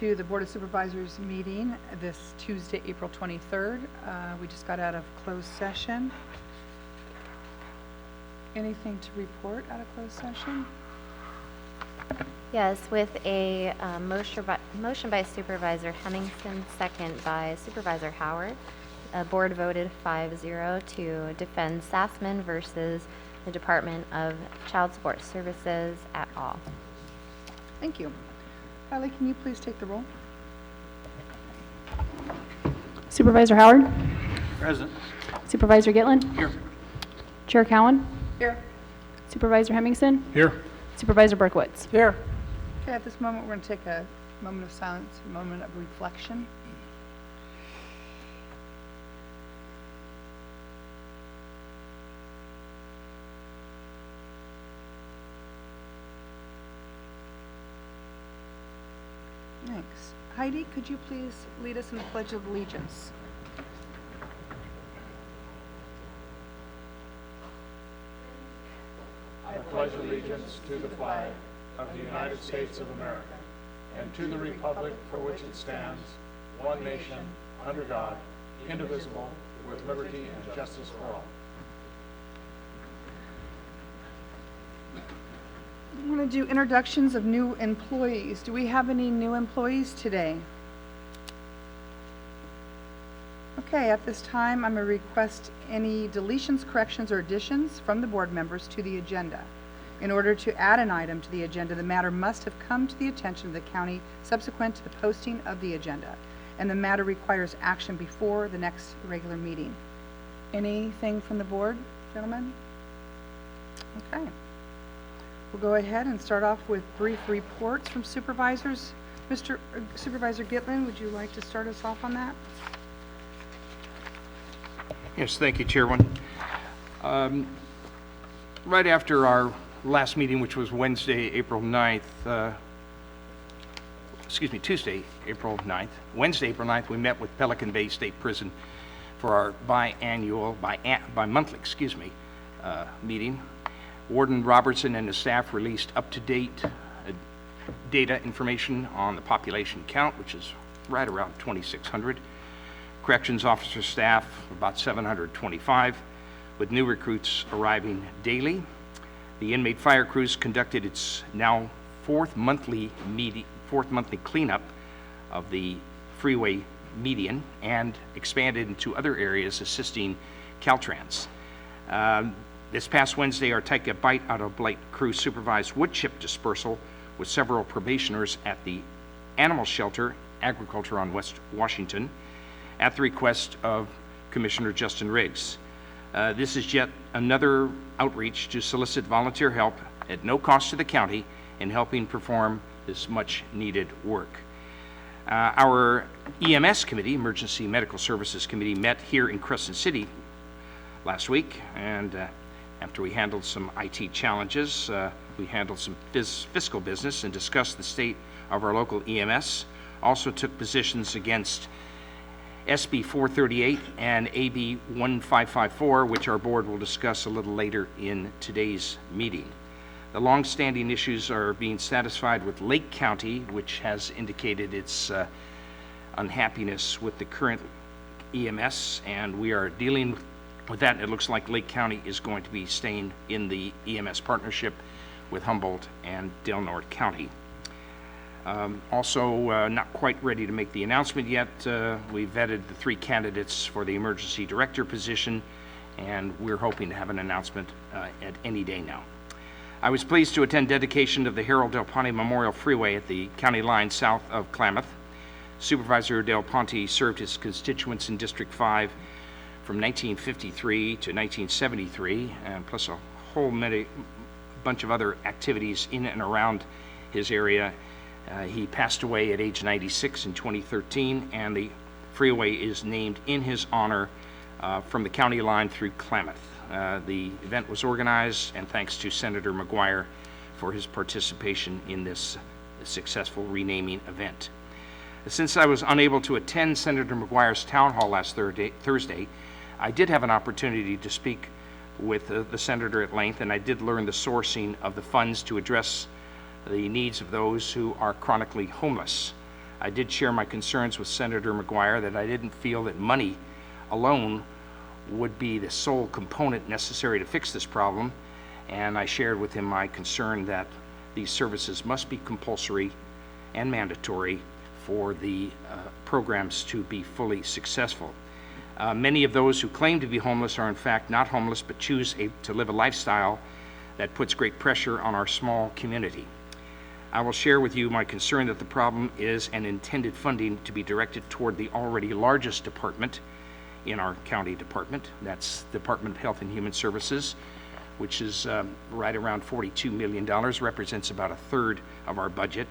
to the Board of Supervisors meeting this Tuesday, April 23rd. We just got out of closed session. Anything to report out of closed session? Yes, with a motion by Supervisor Hemmingson, second by Supervisor Howard. The board voted 5-0 to defend Sassman versus the Department of Child Support Services et al. Thank you. Kylie, can you please take the roll? Supervisor Howard? Present. Supervisor Gitlin? Here. Chair Cowan? Here. Supervisor Hemmingson? Here. Supervisor Berkowitz? Here. Okay, at this moment, we're going to take a moment of silence, a moment of reflection. Thanks. Heidi, could you please lead us in the Pledge of Allegiance? I pledge allegiance to the flag of the United States of America and to the republic for which it stands, one nation, under God, indivisible, with liberty and justice for all. I'm going to do introductions of new employees. Do we have any new employees today? Okay, at this time, I'm going to request any deletions, corrections, or additions from the board members to the agenda. In order to add an item to the agenda, the matter must have come to the attention of the county subsequent to the posting of the agenda, and the matter requires action before the next regular meeting. Anything from the board, gentlemen? Okay. We'll go ahead and start off with brief reports from supervisors. Supervisor Gitlin, would you like to start us off on that? Yes, thank you, Chairwoman. Right after our last meeting, which was Tuesday, April 9th, Wednesday, April 9th, we met with Pelican Bay State Prison for our bi-monthly meeting. Warden Robertson and his staff released up-to-date data information on the population count, which is right around 2,600. Corrections officer staff, about 725, with new recruits arriving daily. The inmate fire crews conducted its now fourth monthly cleanup of the freeway median and expanded into other areas assisting Caltrans. This past Wednesday, our Take a Bite Out of Blight crew supervised wood chip dispersal with several probationers at the animal shelter, agriculture on West Washington, at the request of Commissioner Justin Riggs. This is yet another outreach to solicit volunteer help at no cost to the county in helping perform this much needed work. Our EMS committee, Emergency Medical Services Committee, met here in Crescent City last week, and after we handled some IT challenges, we handled some fiscal business and discussed the state of our local EMS. Also took positions against SB 438 and AB 1554, which our board will discuss a little later in today's meeting. The long-standing issues are being satisfied with Lake County, which has indicated its unhappiness with the current EMS, and we are dealing with that. It looks like Lake County is going to be staying in the EMS partnership with Humboldt and Del Norte County. Also, not quite ready to make the announcement yet. We vetted the 3 candidates for the emergency director position, and we're hoping to have an announcement at any day now. I was pleased to attend dedication of the Harold Del Ponte Memorial Freeway at the county line south of Klamath. Supervisor Del Ponte served his constituents in District 5 from 1953 to 1973, and plus a whole bunch of other activities in and around his area. He passed away at age 96 in 2013, and the freeway is named in his honor from the county line through Klamath. The event was organized, and thanks to Senator McGuire for his participation in this successful renaming event. Since I was unable to attend Senator McGuire's town hall last Thursday, I did have an opportunity to speak with the senator at length, and I did learn the sourcing of the funds to address the needs of those who are chronically homeless. I did share my concerns with Senator McGuire that I didn't feel that money alone would be the sole component necessary to fix this problem, and I shared with him my concern that these services must be compulsory and mandatory for the programs to be fully successful. Many of those who claim to be homeless are in fact not homeless, but choose to live a lifestyle that puts great pressure on our small community. I will share with you my concern that the problem is an intended funding to be directed toward the already largest department in our county department. That's Department of Health and Human Services, which is right around $42 million, represents about a third of our budget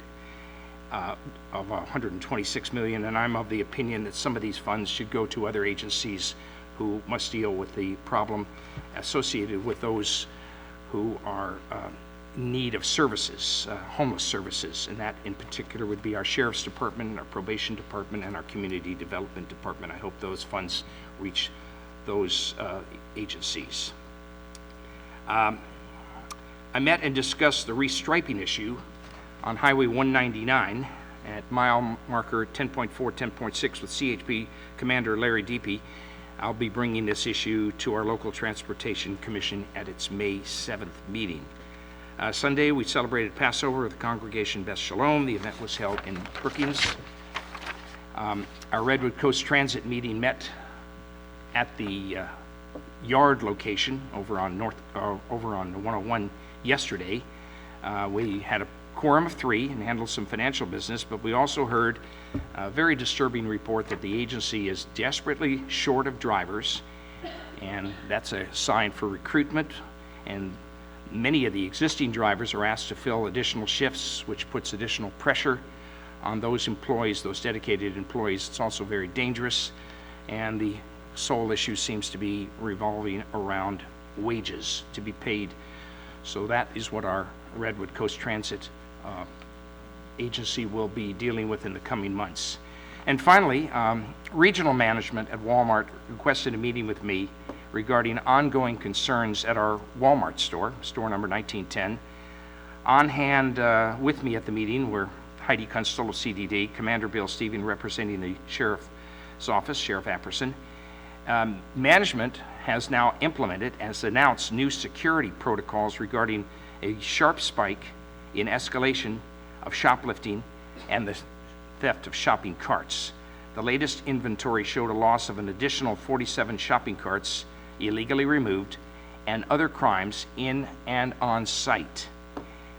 of $126 million, and I'm of the opinion that some of these funds should go to other agencies who must deal with the problem associated with those who are in need of services, homeless services, and that in particular would be our Sheriff's Department, our Probation Department, and our Community Development Department. I hope those funds reach those agencies. I met and discussed the restriping issue on Highway 199 at mile marker 10.4, 10.6 with CHP Commander Larry Deepy. I'll be bringing this issue to our local Transportation Commission at its May 7th meeting. Sunday, we celebrated Passover with the congregation Beth Shalom. The event was held in Brookings. Our Redwood Coast Transit meeting met at the yard location over on the 101 yesterday. We had a quorum of 3 and handled some financial business, but we also heard a very disturbing report that the agency is desperately short of drivers, and that's a sign for recruitment, and many of the existing drivers are asked to fill additional shifts, which puts additional pressure on those employees, those dedicated employees. It's also very dangerous, and the sole issue seems to be revolving around wages to be paid. So that is what our Redwood Coast Transit agency will be dealing with in the coming months. And finally, regional management at Walmart requested a meeting with me regarding ongoing concerns at our Walmart store number 1910. On hand with me at the meeting were Heidi Kunstler of CDD, Commander Bill Stephen representing the Sheriff's Office, Sheriff Apperson. Management has now implemented, has announced new security protocols regarding a sharp spike in escalation of shoplifting and the theft of shopping carts. The latest inventory showed a loss of an additional 47 shopping carts illegally removed and other crimes in and on site.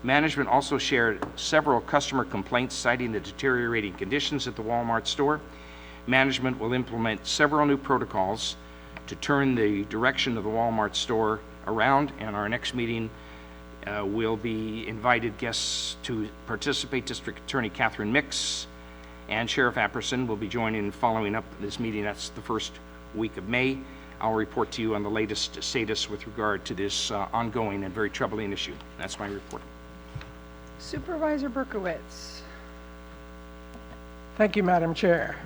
Management also shared several customer complaints citing the deteriorating conditions at the Walmart store. Management will implement several new protocols to turn the direction of the Walmart store around, and our next meeting will be invited guests to participate. District Attorney Catherine Mix and Sheriff Apperson will be joining and following up this meeting. That's the first week of May. I'll report to you on the latest status with regard to this ongoing and very troubling issue. That's my report. Supervisor Berkowitz. Thank you, Madam Chair.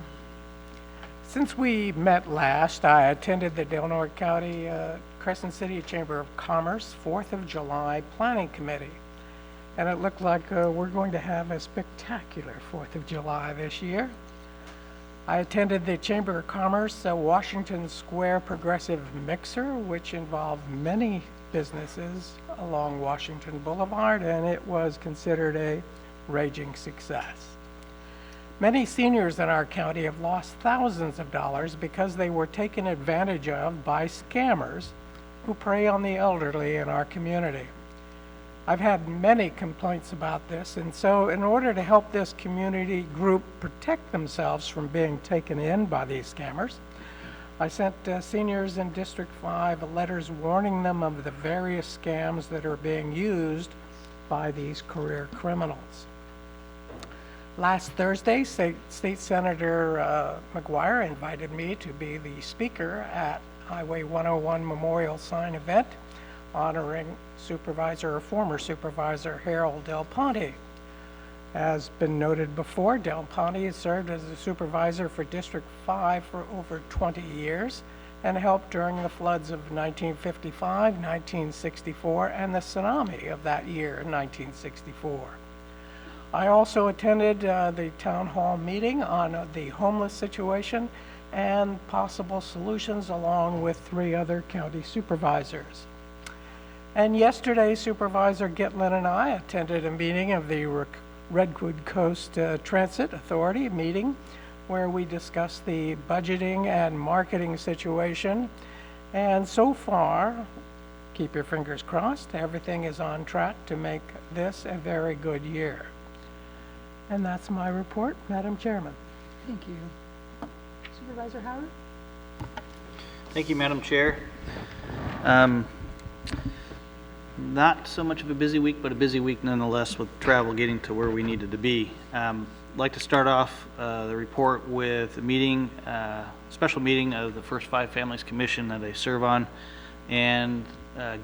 Since we met last, I attended the Del Norte County Crescent City Chamber of Commerce 4th of July Planning Committee. And it looked like we're going to have a spectacular 4th of July this year. I attended the Chamber of Commerce Washington Square Progressive Mixer, which involved many businesses along Washington Boulevard, and it was considered a raging success. Many seniors in our county have lost thousands of dollars because they were taken advantage of by scammers who prey on the elderly in our community. I've had many complaints about this, and so in order to help this community group protect themselves from being taken in by these scammers, I sent seniors in District 5 letters warning them of the various scams that are being used by these career criminals. Last Thursday, State Senator McGuire invited me to be the speaker at Highway 101 Memorial Sign event honoring former Supervisor Harold Del Ponte. As been noted before, Del Ponte has served as a supervisor for District 5 for over 20 years and helped during the floods of 1955, 1964, and the tsunami of that year in 1964. I also attended the town hall meeting on the homeless situation and possible solutions, along with 3 other county supervisors. And yesterday, Supervisor Gitlin and I attended a meeting of the Redwood Coast Transit Authority meeting, where we discussed the budgeting and marketing situation. And so far, keep your fingers crossed, everything is on track to make this a very good year. And that's my report, Madam Chairman. Thank you. Supervisor Howard? Thank you, Madam Chair. Not so much of a busy week, but a busy week nonetheless with travel getting to where we needed to be. I'd like to start off the report with a meeting, special meeting of the First 5 Families Commission that I serve on, and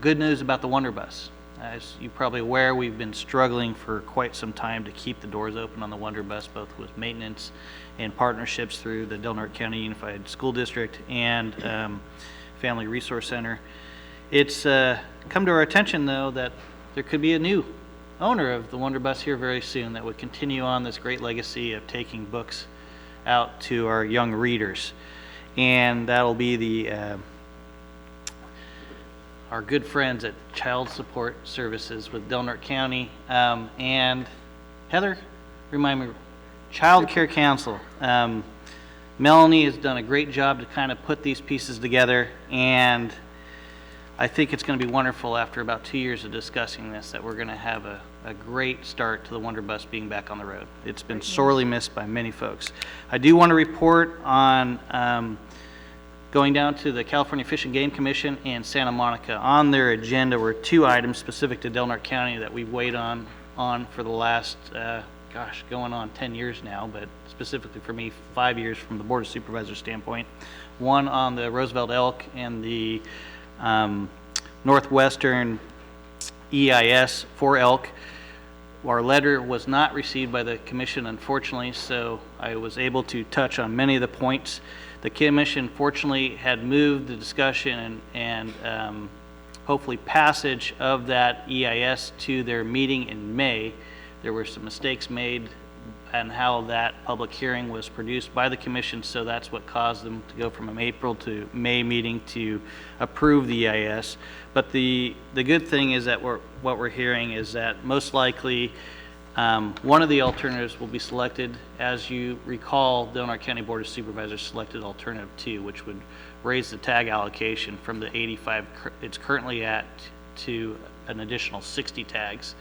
good news about the Wonder Bus. As you're probably aware, we've been struggling for quite some time to keep the doors open on the Wonder Bus, both with maintenance and partnerships through the Del Norte County Unified School District and Family Resource Center. It's come to our attention, though, that there could be a new owner of the Wonder Bus here very soon that would continue on this great legacy of taking books out to our young readers. And that'll be the our good friends at Child Support Services with Del Norte County, and Heather, remind me, Child Care Council. Melanie has done a great job to kind of put these pieces together, and I think it's going to be wonderful after about 2 years of discussing this that we're going to have a great start to the Wonder Bus being back on the road. It's been sorely missed by many folks. I do want to report on going down to the California Fish and Game Commission in Santa Monica. On their agenda were 2 items specific to Del Norte County that we've waited on for the last, going on 10 years now, but specifically for me, 5 years from the Board of Supervisors standpoint. One on the Roosevelt elk and the Northwestern EIS for elk. Our letter was not received by the commission, unfortunately, so I was able to touch on many of the points. The commission fortunately had moved the discussion and hopefully passage of that EIS to their meeting in May. There were some mistakes made and how that public hearing was produced by the commission, so that's what caused them to go from an April to May meeting to approve the EIS. But the good thing is that what we're hearing is that most likely one of the alternatives will be selected. As you recall, Del Norte County Board of Supervisors selected alternative 2, which would raise the tag allocation from the 85 it's currently at to an additional 60 tags.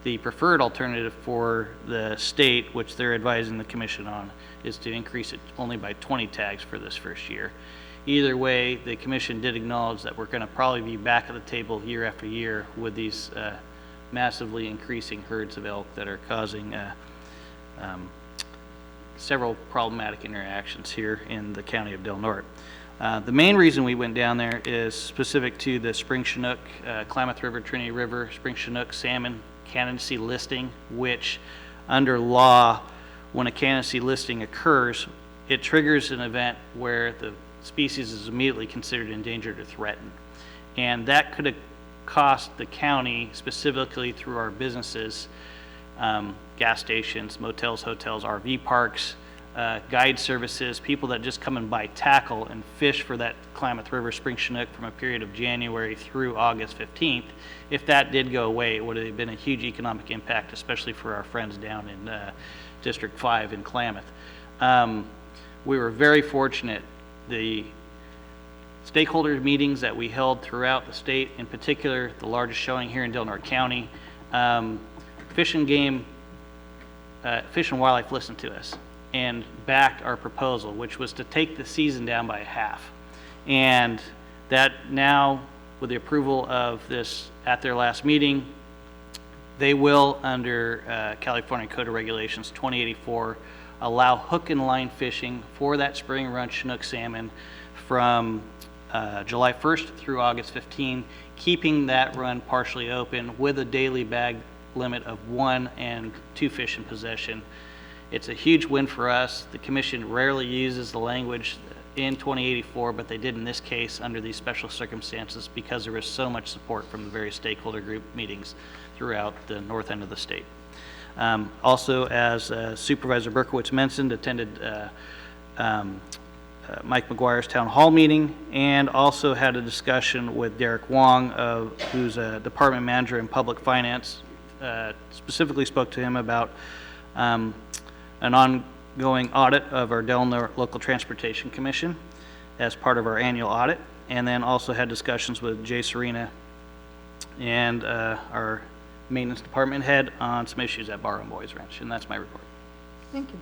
The preferred alternative for the state, which they're advising the commission on, is to increase it only by 20 tags for this first year. Either way, the commission did acknowledge that we're going to probably be back at the table year after year with these massively increasing herds of elk that are causing several problematic interactions here in the county of Del Norte. The main reason we went down there is specific to the spring Chinook, Klamath River, Trinity River, spring Chinook salmon candidacy listing, which under law, when a candidacy listing occurs, it triggers an event where the species is immediately considered endangered or threatened. And that could have cost the county, specifically through our businesses, gas stations, motels, hotels, RV parks, guide services, people that just come and buy tackle and fish for that Klamath River spring Chinook from a period of January through August 15th. If that did go away, it would have been a huge economic impact, especially for our friends down in District 5 in Klamath. We were very fortunate. The stakeholder meetings that we held throughout the state, in particular the largest showing here in Del Norte County, Fish and Wildlife listened to us and backed our proposal, which was to take the season down by half. And that now, with the approval of this at their last meeting, they will, under California Code of Regulations 2084, allow hook and line fishing for that spring run Chinook salmon from July 1st through August 15, keeping that run partially open with a daily bag limit of 1 and 2 fish in possession. It's a huge win for us. The commission rarely uses the language in 2084, but they did in this case under these special circumstances because there was so much support from the various stakeholder group meetings throughout the north end of the state. Also, as Supervisor Berkowitz mentioned, attended Mike McGuire's town hall meeting, and also had a discussion with Derek Wong, who's a department manager in public finance. Specifically spoke to him about an ongoing audit of our Del Norte Local Transportation Commission as part of our annual audit, and then also had discussions with Jay Serena and our maintenance department head on some issues at Bar and Boys Ranch, and that's my report. Thank you.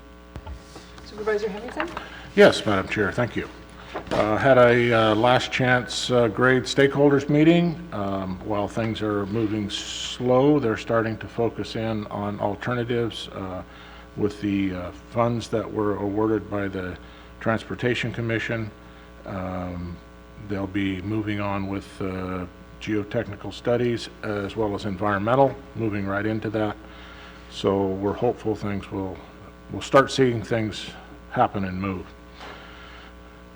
Supervisor Henderson? Yes, Madam Chair, thank you. Had a last chance grade stakeholders meeting. While things are moving slow, they're starting to focus in on alternatives with the funds that were awarded by the Transportation Commission. They'll be moving on with geotechnical studies as well as environmental, moving right into that. So we're hopeful things we'll start seeing things happen and move.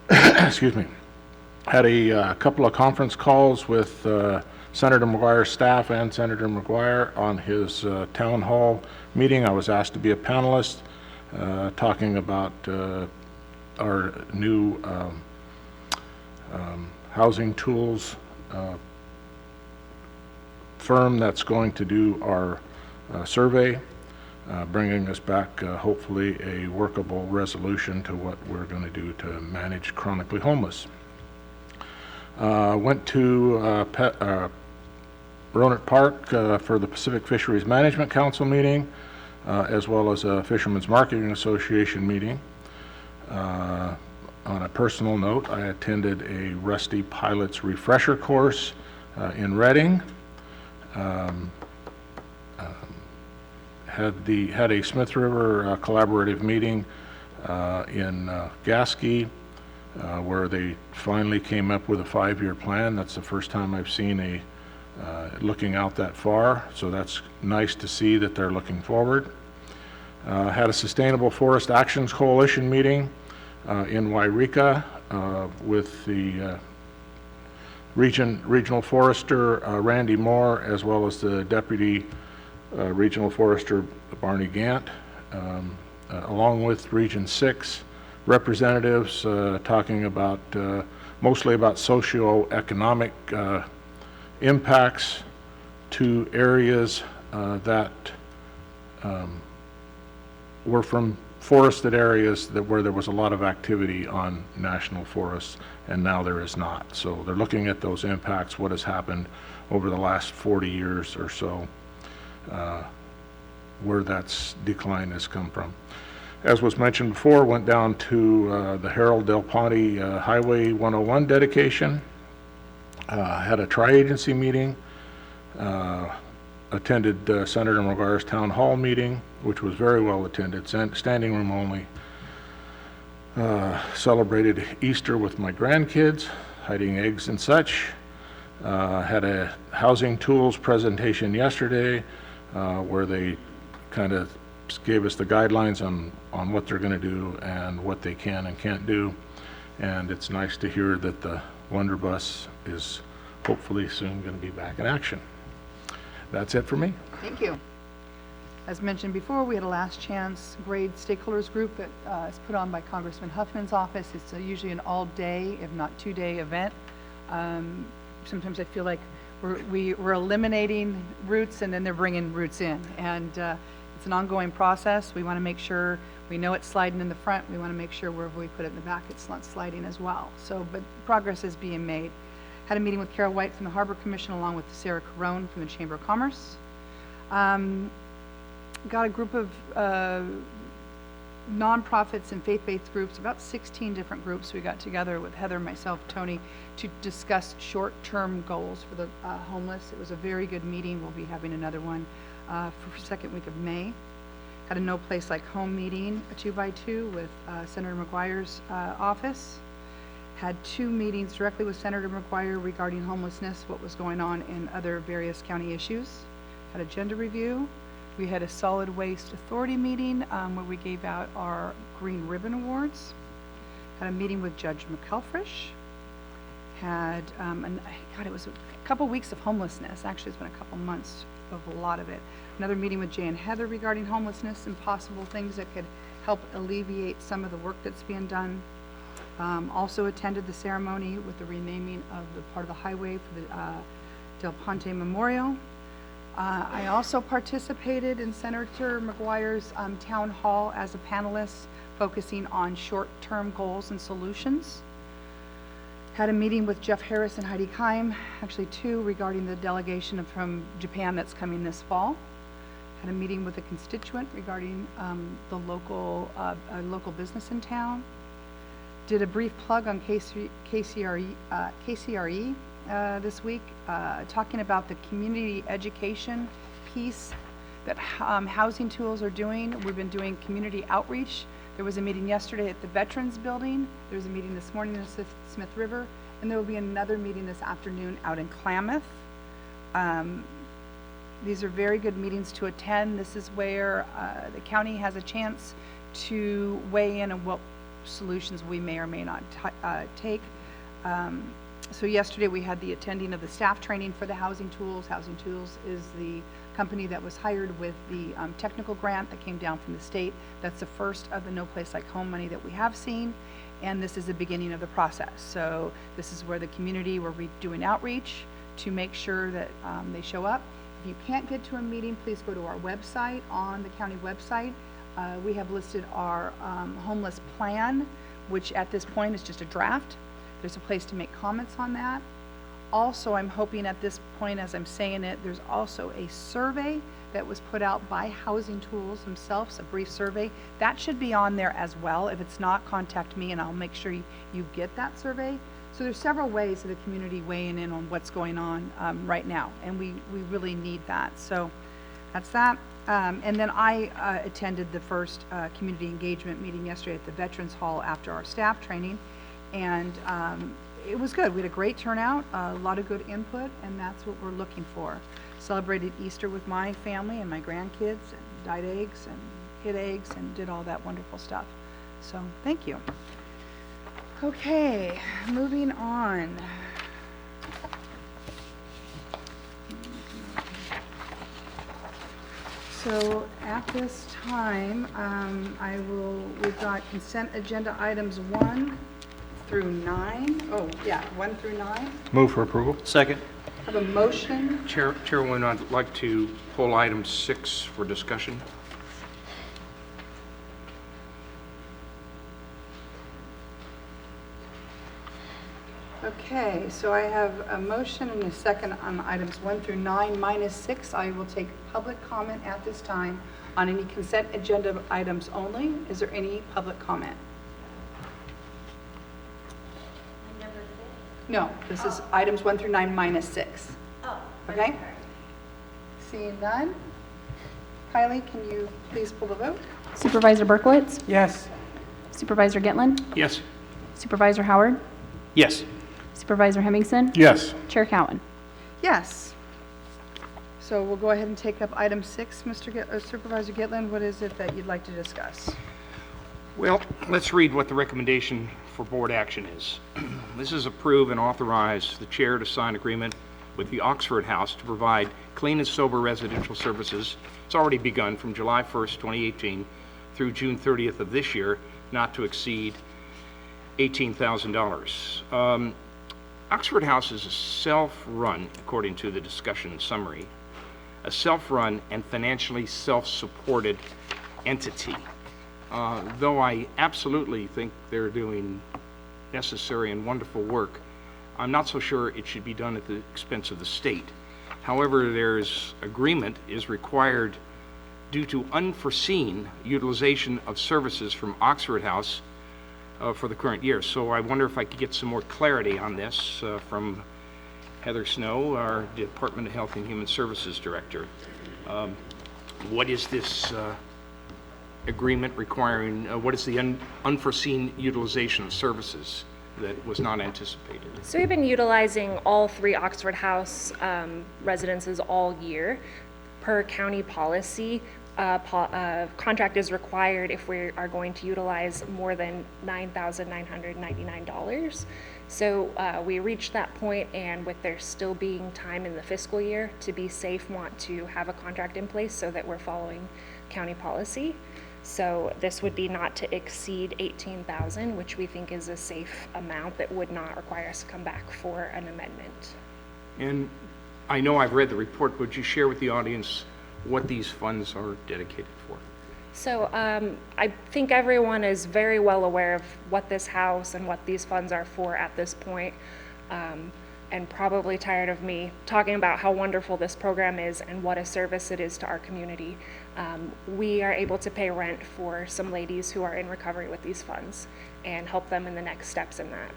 Excuse me. Had a couple of conference calls with Senator McGuire's staff and Senator McGuire on his town hall meeting. I was asked to be a panelist talking about our new housing tools firm that's going to do our survey, bringing us back hopefully a workable resolution to what we're going to do to manage chronically homeless. Went to Roanoke Park for the Pacific Fisheries Management Council meeting, as well as a Fishermen's Marketing Association meeting. On a personal note, I attended a Rusty Pilot's refresher course in Reading. Had a Smith River collaborative meeting in Gasky, where they finally came up with a 5-year plan. That's the first time I've seen looking out that far, so that's nice to see that they're looking forward. Had a Sustainable Forest Actions Coalition meeting in Wairika with the Regional Forester Randy Moore, as well as the Deputy Regional Forester Barney Gant, along with Region 6 representatives talking about mostly about socioeconomic impacts to areas that were from forested areas where there was a lot of activity on national forests, and now there is not. So they're looking at those impacts, what has happened over the last 40 years or so, where that decline has come from. As was mentioned before, went down to the Harold Del Ponte Highway 101 dedication, had a tri-agency meeting, attended Senator McGuire's town hall meeting, which was very well attended, standing room only. Celebrated Easter with my grandkids, hiding eggs and such. Had a housing tools presentation yesterday where they kind of gave us the guidelines on what they're going to do and what they can and can't do. And it's nice to hear that the Wonder Bus is hopefully soon going to be back in action. That's it for me. Thank you. As mentioned before, we had a last chance grade stakeholders group that is put on by Congressman Huffman's office. It's usually an all-day, if not 2-day event. Sometimes I feel like we're eliminating routes and then they're bringing routes in. And it's an ongoing process. We want to make sure we know it's sliding in the front. We want to make sure wherever we put it in the back, it's not sliding as well. So, but progress is being made. Had a meeting with Carol White from the Harbor Commission along with Sarah Carone from the Chamber of Commerce. Got a group of nonprofits and faith-based groups, about 16 different groups. We got together with Heather, myself, Tony, to discuss short-term goals for the homeless. It was a very good meeting. We'll be having another one for second week of May. Had a No Place Like Home meeting, a 2x2 with Senator McGuire's office. Had 2 meetings directly with Senator McGuire regarding homelessness, what was going on in other various county issues. Had agenda review. We had a Solid Waste Authority meeting where we gave out our Green Ribbon Awards. Had a meeting with Judge McElfresh. Had, God, it was a couple weeks of homelessness. Actually, it's been a couple months of a lot of it. Another meeting with Jay and Heather regarding homelessness and possible things that could help alleviate some of the work that's being done. Also attended the ceremony with the renaming of the part of the highway for the Del Ponte Memorial. I also participated in Senator McGuire's town hall as a panelist, focusing on short-term goals and solutions. Had a meeting with Jeff Harris and Heidi Keim, actually two, regarding the delegation from Japan that's coming this fall. Had a meeting with a constituent regarding the local business in town. Did a brief plug on KCRE this week, talking about the community education piece that Housing Tools are doing. We've been doing community outreach. There was a meeting yesterday at the Veterans Building. There was a meeting this morning in the Smith River, and there will be another meeting this afternoon out in Klamath. These are very good meetings to attend. This is where the county has a chance to weigh in on what solutions we may or may not take. So yesterday we had the attending of the staff training for the Housing Tools. Housing Tools is the company that was hired with the technical grant that came down from the state. That's the first of the No Place Like Home money that we have seen, and this is the beginning of the process. So this is where the community, we're doing outreach to make sure that they show up. If you can't get to a meeting, please go to our website. On the county website, we have listed our homeless plan, which at this point is just a draft. There's a place to make comments on that. Also, I'm hoping at this point, as I'm saying it, there's also a survey that was put out by Housing Tools themselves, a brief survey. That should be on there as well. If it's not, contact me and I'll make sure you get that survey. So there's several ways of the community weighing in on what's going on right now, and we really need that. So that's that. And then I attended the first community engagement meeting yesterday at the Veterans Hall after our staff training, and it was good. We had a great turnout, a lot of good input, and that's what we're looking for. Celebrated Easter with my family and my grandkids, and dyed eggs and hid eggs and did all that wonderful stuff. So thank you. Okay, moving on. So at this time, we've got consent agenda items 1 through 9. Oh, yeah, 1 through 9. Move for approval. Second. Have a motion. Chairwoman, I'd like to pull item 6 for discussion. Okay, so I have a motion and a second on items 1 through 9 minus 6. I will take public comment at this time on any consent agenda items only. Is there any public comment? No, this is items 1 through 9 minus 6. Oh. Okay? Seeing none. Kylie, can you please pull the vote? Supervisor Berkowitz? Yes. Supervisor Gitlin? Yes. Supervisor Howard? Yes. Supervisor Hemmingson? Yes. Chair Cowan? Yes. So we'll go ahead and take up item 6, Supervisor Gitlin. What is it that you'd like to discuss? Well, let's read what the recommendation for board action is. This is approve and authorize the chair to sign agreement with the Oxford House to provide clean and sober residential services. It's already begun from July 1st, 2018 through June 30th of this year, not to exceed $18,000. Oxford House is a self-run, according to the discussion summary, a self-run and financially self-supported entity. Though I absolutely think they're doing necessary and wonderful work, I'm not so sure it should be done at the expense of the state. However, there's agreement is required due to unforeseen utilization of services from Oxford House for the current year. So I wonder if I could get some more clarity on this from Heather Snow, our Department of Health and Human Services Director. What is this agreement requiring? What is the unforeseen utilization of services that was not anticipated? So we've been utilizing all 3 Oxford House residences all year. Per county policy, contract is required if we are going to utilize more than $9,999. So we reached that point, and with there still being time in the fiscal year, to be safe, want to have a contract in place so that we're following county policy. So this would be not to exceed 18,000, which we think is a safe amount that would not require us to come back for an amendment. And I know I've read the report, would you share with the audience what these funds are dedicated for? So I think everyone is very well aware of what this house and what these funds are for at this point, and probably tired of me talking about how wonderful this program is and what a service it is to our community. We are able to pay rent for some ladies who are in recovery with these funds and help them in the next steps in that.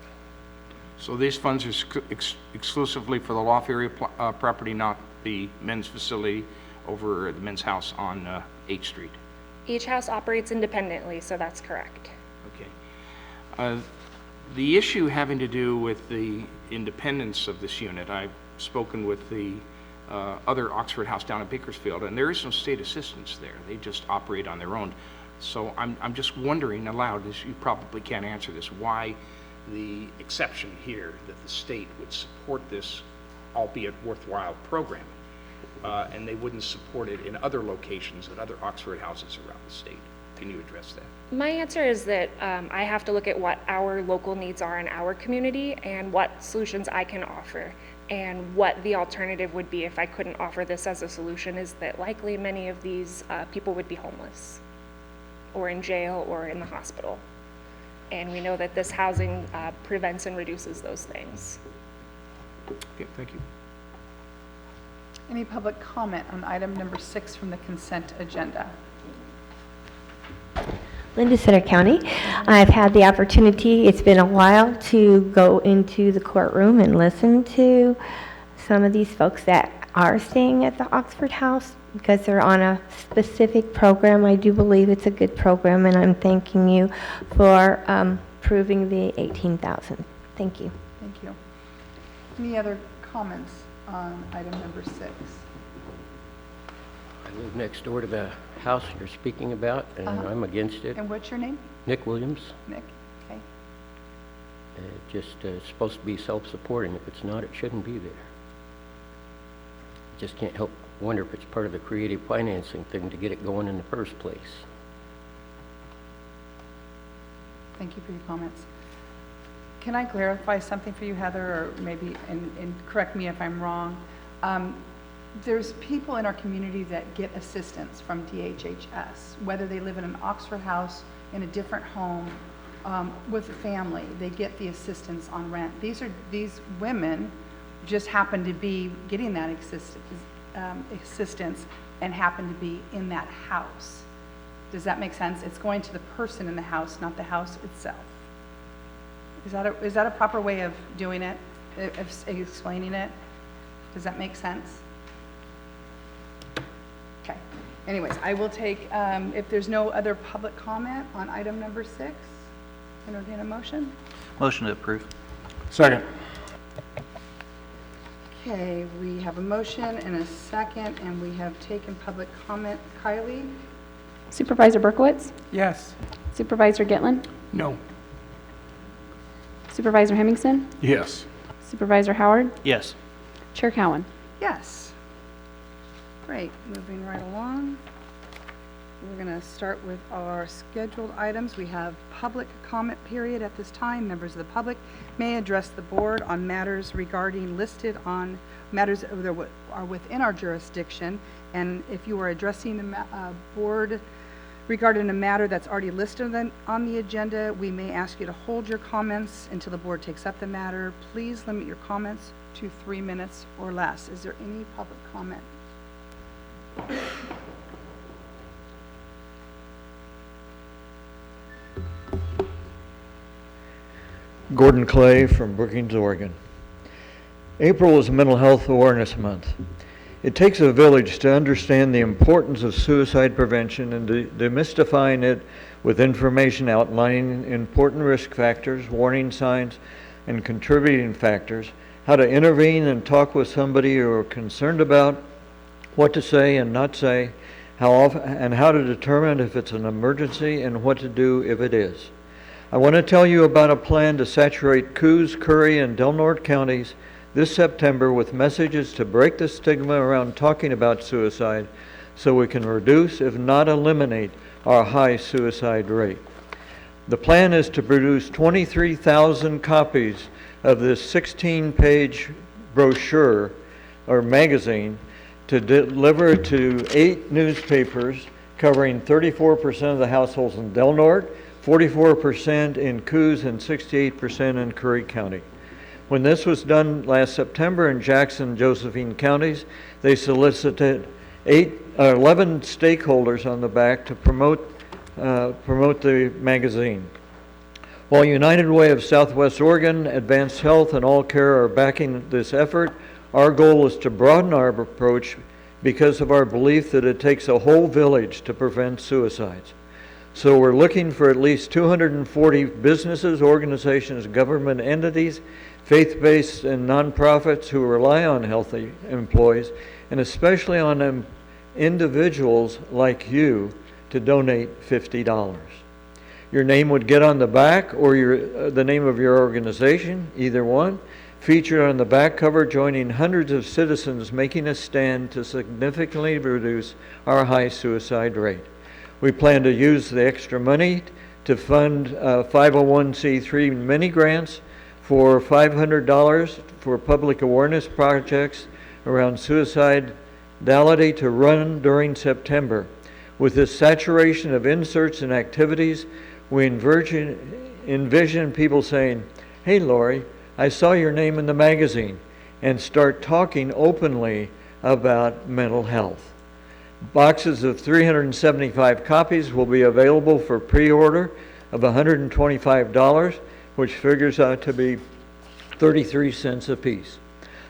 So these funds are exclusively for the Loft area property, not the men's facility over the men's house on 8th Street? Each house operates independently, so that's correct. Okay. The issue having to do with the independence of this unit, I've spoken with the other Oxford House down in Bakersfield, and there is no state assistance there. They just operate on their own. So I'm just wondering aloud, as you probably can't answer this, why the exception here that the state would support this, albeit worthwhile, program, and they wouldn't support it in other locations at other Oxford houses around the state. Can you address that? My answer is that I have to look at what our local needs are in our community and what solutions I can offer. And what the alternative would be if I couldn't offer this as a solution is that likely many of these people would be homeless or in jail or in the hospital. And we know that this housing prevents and reduces those things. Okay, thank you. Any public comment on item number 6 from the consent agenda? Linda, Center County. I've had the opportunity, it's been a while, to go into the courtroom and listen to some of these folks that are staying at the Oxford House because they're on a specific program. I do believe it's a good program, and I'm thanking you for approving the 18,000. Thank you. Thank you. Any other comments on item number 6? I live next door to the house you're speaking about, and I'm against it. And what's your name? Nick Williams. Nick? Okay. Just supposed to be self-supporting. If it's not, it shouldn't be there. Just can't help wonder if it's part of the creative financing thing to get it going in the first place. Thank you for your comments. Can I clarify something for you, Heather, or maybe, and correct me if I'm wrong? There's people in our community that get assistance from DHHS, whether they live in an Oxford house, in a different home, with a family, they get the assistance on rent. These women just happen to be getting that assistance and happen to be in that house. Does that make sense? It's going to the person in the house, not the house itself. Is that a proper way of doing it, of explaining it? Does that make sense? Okay. Anyways, I will take, if there's no other public comment on item number 6, entertain a motion. Motion to approve. Second. Okay, we have a motion and a second, and we have taken public comment. Kylie? Supervisor Berkowitz? Yes. Supervisor Gitlin? No. Supervisor Hemmingson? Yes. Supervisor Howard? Yes. Chair Cowan? Yes. Great, moving right along. We're going to start with our scheduled items. We have public comment period at this time. Members of the public may address the board on matters listed on matters that are within our jurisdiction. And if you are addressing the board regarding a matter that's already listed on the agenda, we may ask you to hold your comments until the board takes up the matter. Please limit your comments to 3 minutes or less. Is there any public comment? Gordon Clay from Brookings, Oregon. April is Mental Health Awareness Month. It takes a village to understand the importance of suicide prevention and demystifying it with information outlining important risk factors, warning signs, and contributing factors, how to intervene and talk with somebody you are concerned about, what to say and not say, how often, and how to determine if it's an emergency and what to do if it is. I want to tell you about a plan to saturate Coos, Curry, and Del Norte counties this September with messages to break the stigma around talking about suicide so we can reduce, if not eliminate, our high suicide rate. The plan is to produce 23,000 copies of this 16-page brochure or magazine to deliver to 8 newspapers covering 34% of the households in Del Norte, 44% in Coos, and 68% in Curry County. When this was done last September in Jackson and Josephine counties, they solicited 11 stakeholders on the back to promote the magazine. While United Way of Southwest Oregon, Advanced Health, and All Care are backing this effort, our goal is to broaden our approach because of our belief that it takes a whole village to prevent suicides. So we're looking for at least 240 businesses, organizations, government entities, faith-based and nonprofits who rely on healthy employees, and especially on individuals like you to donate $50. Your name would get on the back, or the name of your organization, either one, featured on the back cover, joining hundreds of citizens making a stand to significantly reduce our high suicide rate. We plan to use the extra money to fund 501c3 mini grants for $500 for public awareness projects around suicidality to run during September. With this saturation of inserts and activities, we envision people saying, "Hey, Lori, I saw your name in the magazine," and start talking openly about mental health. Boxes of 375 copies will be available for pre-order of $125, which figures out to be 33 cents a piece.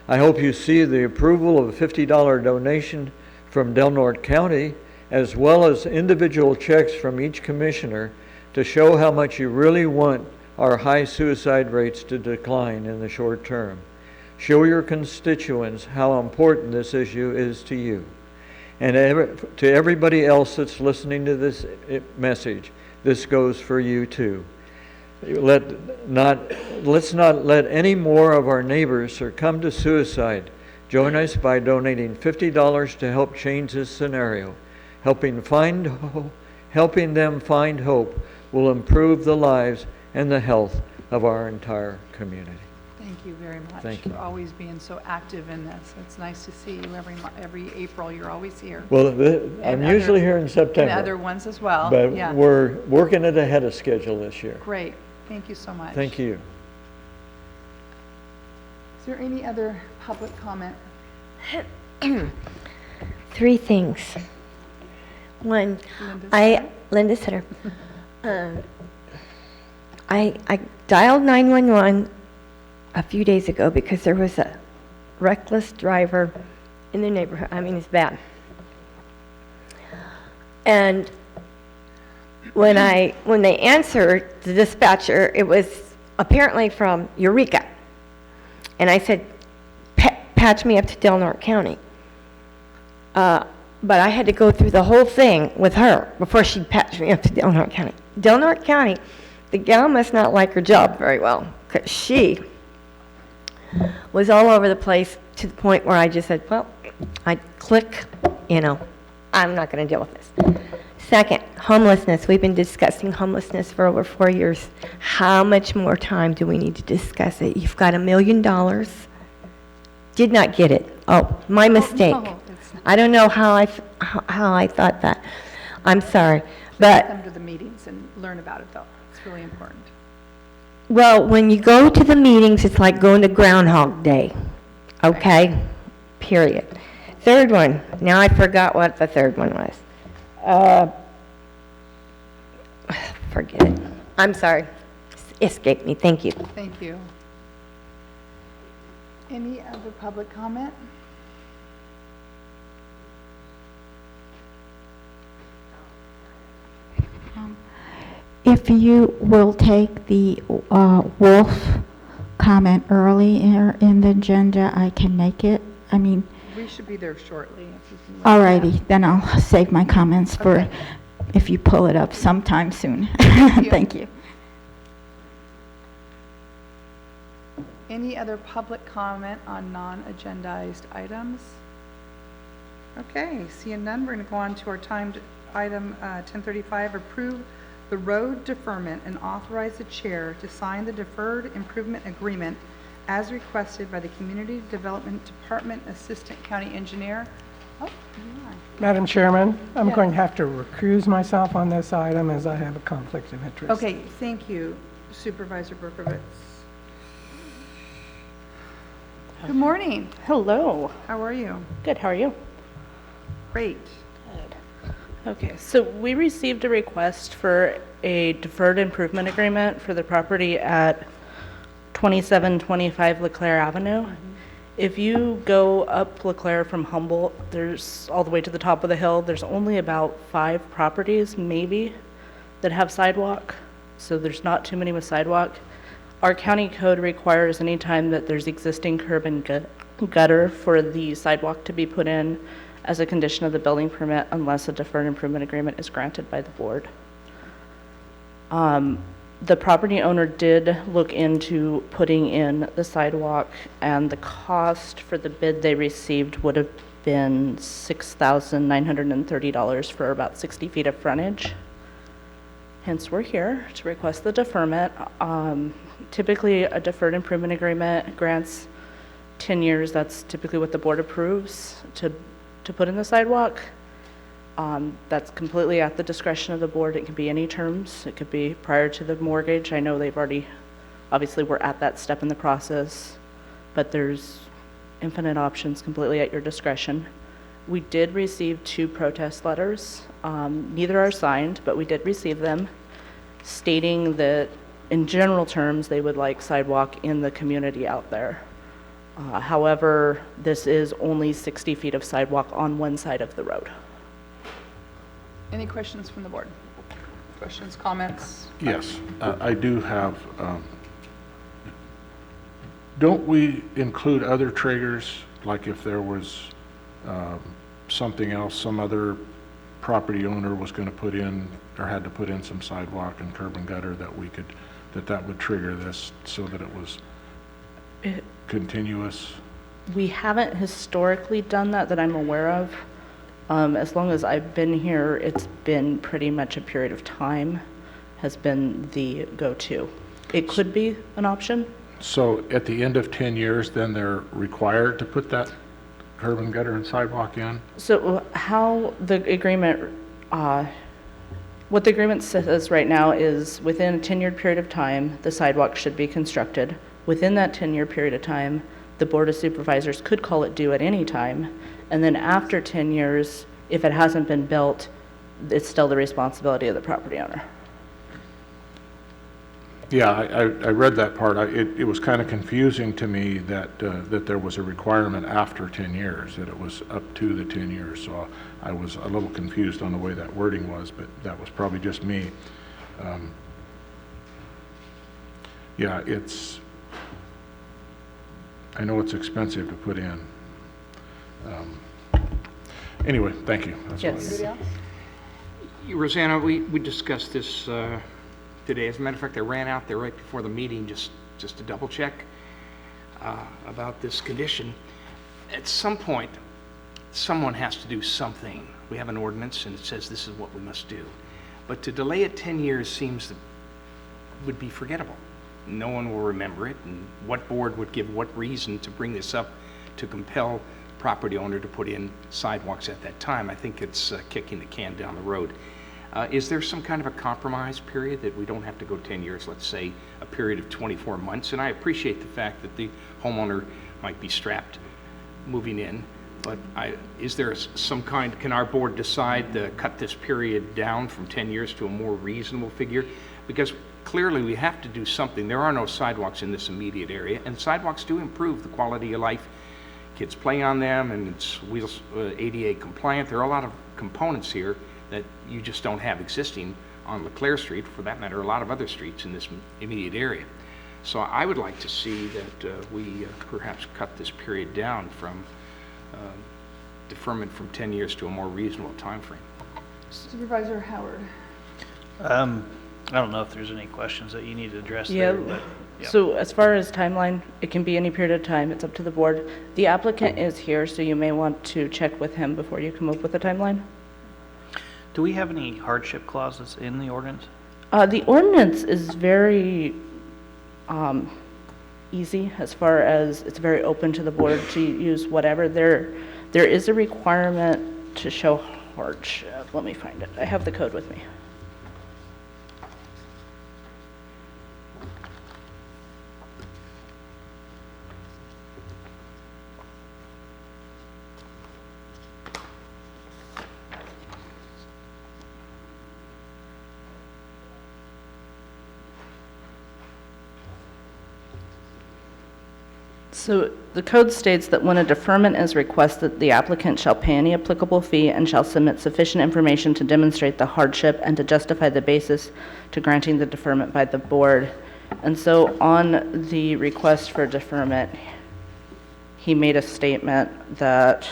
I hope you see the approval of a $50 donation from Del Norte County, as well as individual checks from each commissioner to show how much you really want our high suicide rates to decline in the short term. Show your constituents how important this issue is to you. And to everybody else that's listening to this message, this goes for you too. Let's not let any more of our neighbors succumb to suicide. Join us by donating $50 to help change this scenario. Helping them find hope will improve the lives and the health of our entire community. Thank you very much. Thank you. For always being so active in this. It's nice to see you every April. You're always here. Well, I'm usually here in September. And other ones as well. But Yeah. we're working it ahead of schedule this year. Great. Thank you so much. Thank you. Is there any other public comment? 3 things. One, Linda Sutter. I dialed 911 a few days ago because there was a reckless driver in the neighborhood. I mean, it's bad. And when they answered the dispatcher, it was apparently from Eureka. And I said, patch me up to Del Norte County. But I had to go through the whole thing with her before she'd patch me up to Del Norte County. Del Norte County, the gal must not like her job very well, because she was all over the place to the point where I just said, well, I click, I'm not going to deal with this. Second, homelessness. We've been discussing homelessness for over 4 years. How much more time do we need to discuss it? You've got $1 million. Did not get it. Oh, my mistake. No, it's not. I don't know how I thought that. I'm sorry. But Come to the meetings and learn about it, though. It's really important. well, when you go to the meetings, it's like going to Groundhog Day. Okay? Period. Third one. Now I forgot what the third one was. Forget it. I'm sorry. Escaped me. Thank you. Thank you. Any other public comment? If you will take the wolf comment earlier in the agenda, I can make it. I mean, We should be there shortly. If you can let alrighty, then I'll save my comments for Okay. if you pull it up sometime soon. you. Thank you. Any other public comment on non-agendized items? Okay, seeing none, we're going to go on to our timed item 1035, approve the road deferment and authorize the chair to sign the deferred improvement agreement as requested by the Community Development Department Assistant County Engineer. Oh, you are. Madam Chairman, I'm Yes. going to have to recuse myself on this item as I have a conflict of interest. Okay, thank you, Supervisor Berkowitz. Good morning. Hello. How are you? Good, how are you? Great. Okay, so we received a request for a deferred improvement agreement for the property at 2725 LeClaire Avenue. If you go up LeClaire from Humboldt, there's all the way to the top of the hill, there's only about 5 properties, maybe, that have sidewalk. So there's not too many with sidewalk. Our county code requires any time that there's existing curb and gutter for the sidewalk to be put in as a condition of the building permit unless a deferred improvement agreement is granted by the board. The property owner did look into putting in the sidewalk, and the cost for the bid they received would have been $6,930 for about 60 feet of frontage. Hence, we're here to request the deferment. Typically, a deferred improvement agreement grants 10 years. That's typically what the board approves to put in the sidewalk. That's completely at the discretion of the board. It can be any terms. It could be prior to the mortgage. I know they've already, obviously we're at that step in the process, but there's infinite options completely at your discretion. We did receive 2 protest letters. Neither are signed, but we did receive them stating that in general terms, they would like sidewalk in the community out there. However, this is only 60 feet of sidewalk on one side of the road. Any questions from the board? Questions, comments? Yes, I do have, don't we include other triggers, like if there was something else, some other property owner was going to put in, or had to put in some sidewalk and curb and gutter, that we could, that would trigger this so that it was continuous? We haven't historically done that I'm aware of. As long as I've been here, it's been pretty much a period of time has been the go-to. It could be an option. So at the end of 10 years, then they're required to put that curb and gutter and sidewalk in? So how the agreement, what the agreement says right now is within a 10-year period of time, the sidewalk should be constructed. Within that 10-year period of time, the Board of Supervisors could call it due at any time. And then after 10 years, if it hasn't been built, it's still the responsibility of the property owner. Yeah, I read that part. It was kind of confusing to me that that there was a requirement after 10 years, that it was up to the 10 years. So I was a little confused on the way that wording was, but that was probably just me. Yeah, I know it's expensive to put in. Anyway, thank you. That's Yes. Anybody else? Rosanna, we discussed this today. As a matter of fact, I ran out there right before the meeting just to double check about this condition. At some point, someone has to do something. We have an ordinance and it says this is what we must do. But to delay it 10 years seems that would be forgettable. No one will remember it, and what board would give what reason to bring this up to compel property owner to put in sidewalks at that time? I think it's kicking the can down the road. Is there some kind of a compromise period that we don't have to go 10 years, let's say a period of 24 months? And I appreciate the fact that the homeowner might be strapped moving in, but is there some kind, can our board decide to cut this period down from 10 years to a more reasonable figure? Because clearly we have to do something. There are no sidewalks in this immediate area, and sidewalks do improve the quality of life. Kids play on them, and it's ADA compliant. There are a lot of components here that you just don't have existing on LeClaire Street, for that matter, a lot of other streets in this immediate area. So I would like to see that we perhaps cut this period down from deferment from 10 years to a more reasonable time frame. Supervisor Howard. I don't know if there's any questions that you need to address Yeah, there, but, yeah. so as far as timeline, it can be any period of time, it's up to the board. The applicant is here, so you may want to check with him before you come up with a timeline. Do we have any hardship clauses in the ordinance? The ordinance is very easy as far as it's very open to the board to use whatever. There is a requirement to show hardship. Let me find it. I have the code with me. So the code states that when a deferment is requested, the applicant shall pay any applicable fee and shall submit sufficient information to demonstrate the hardship and to justify the basis to granting the deferment by the board. And so on the request for deferment, he made a statement that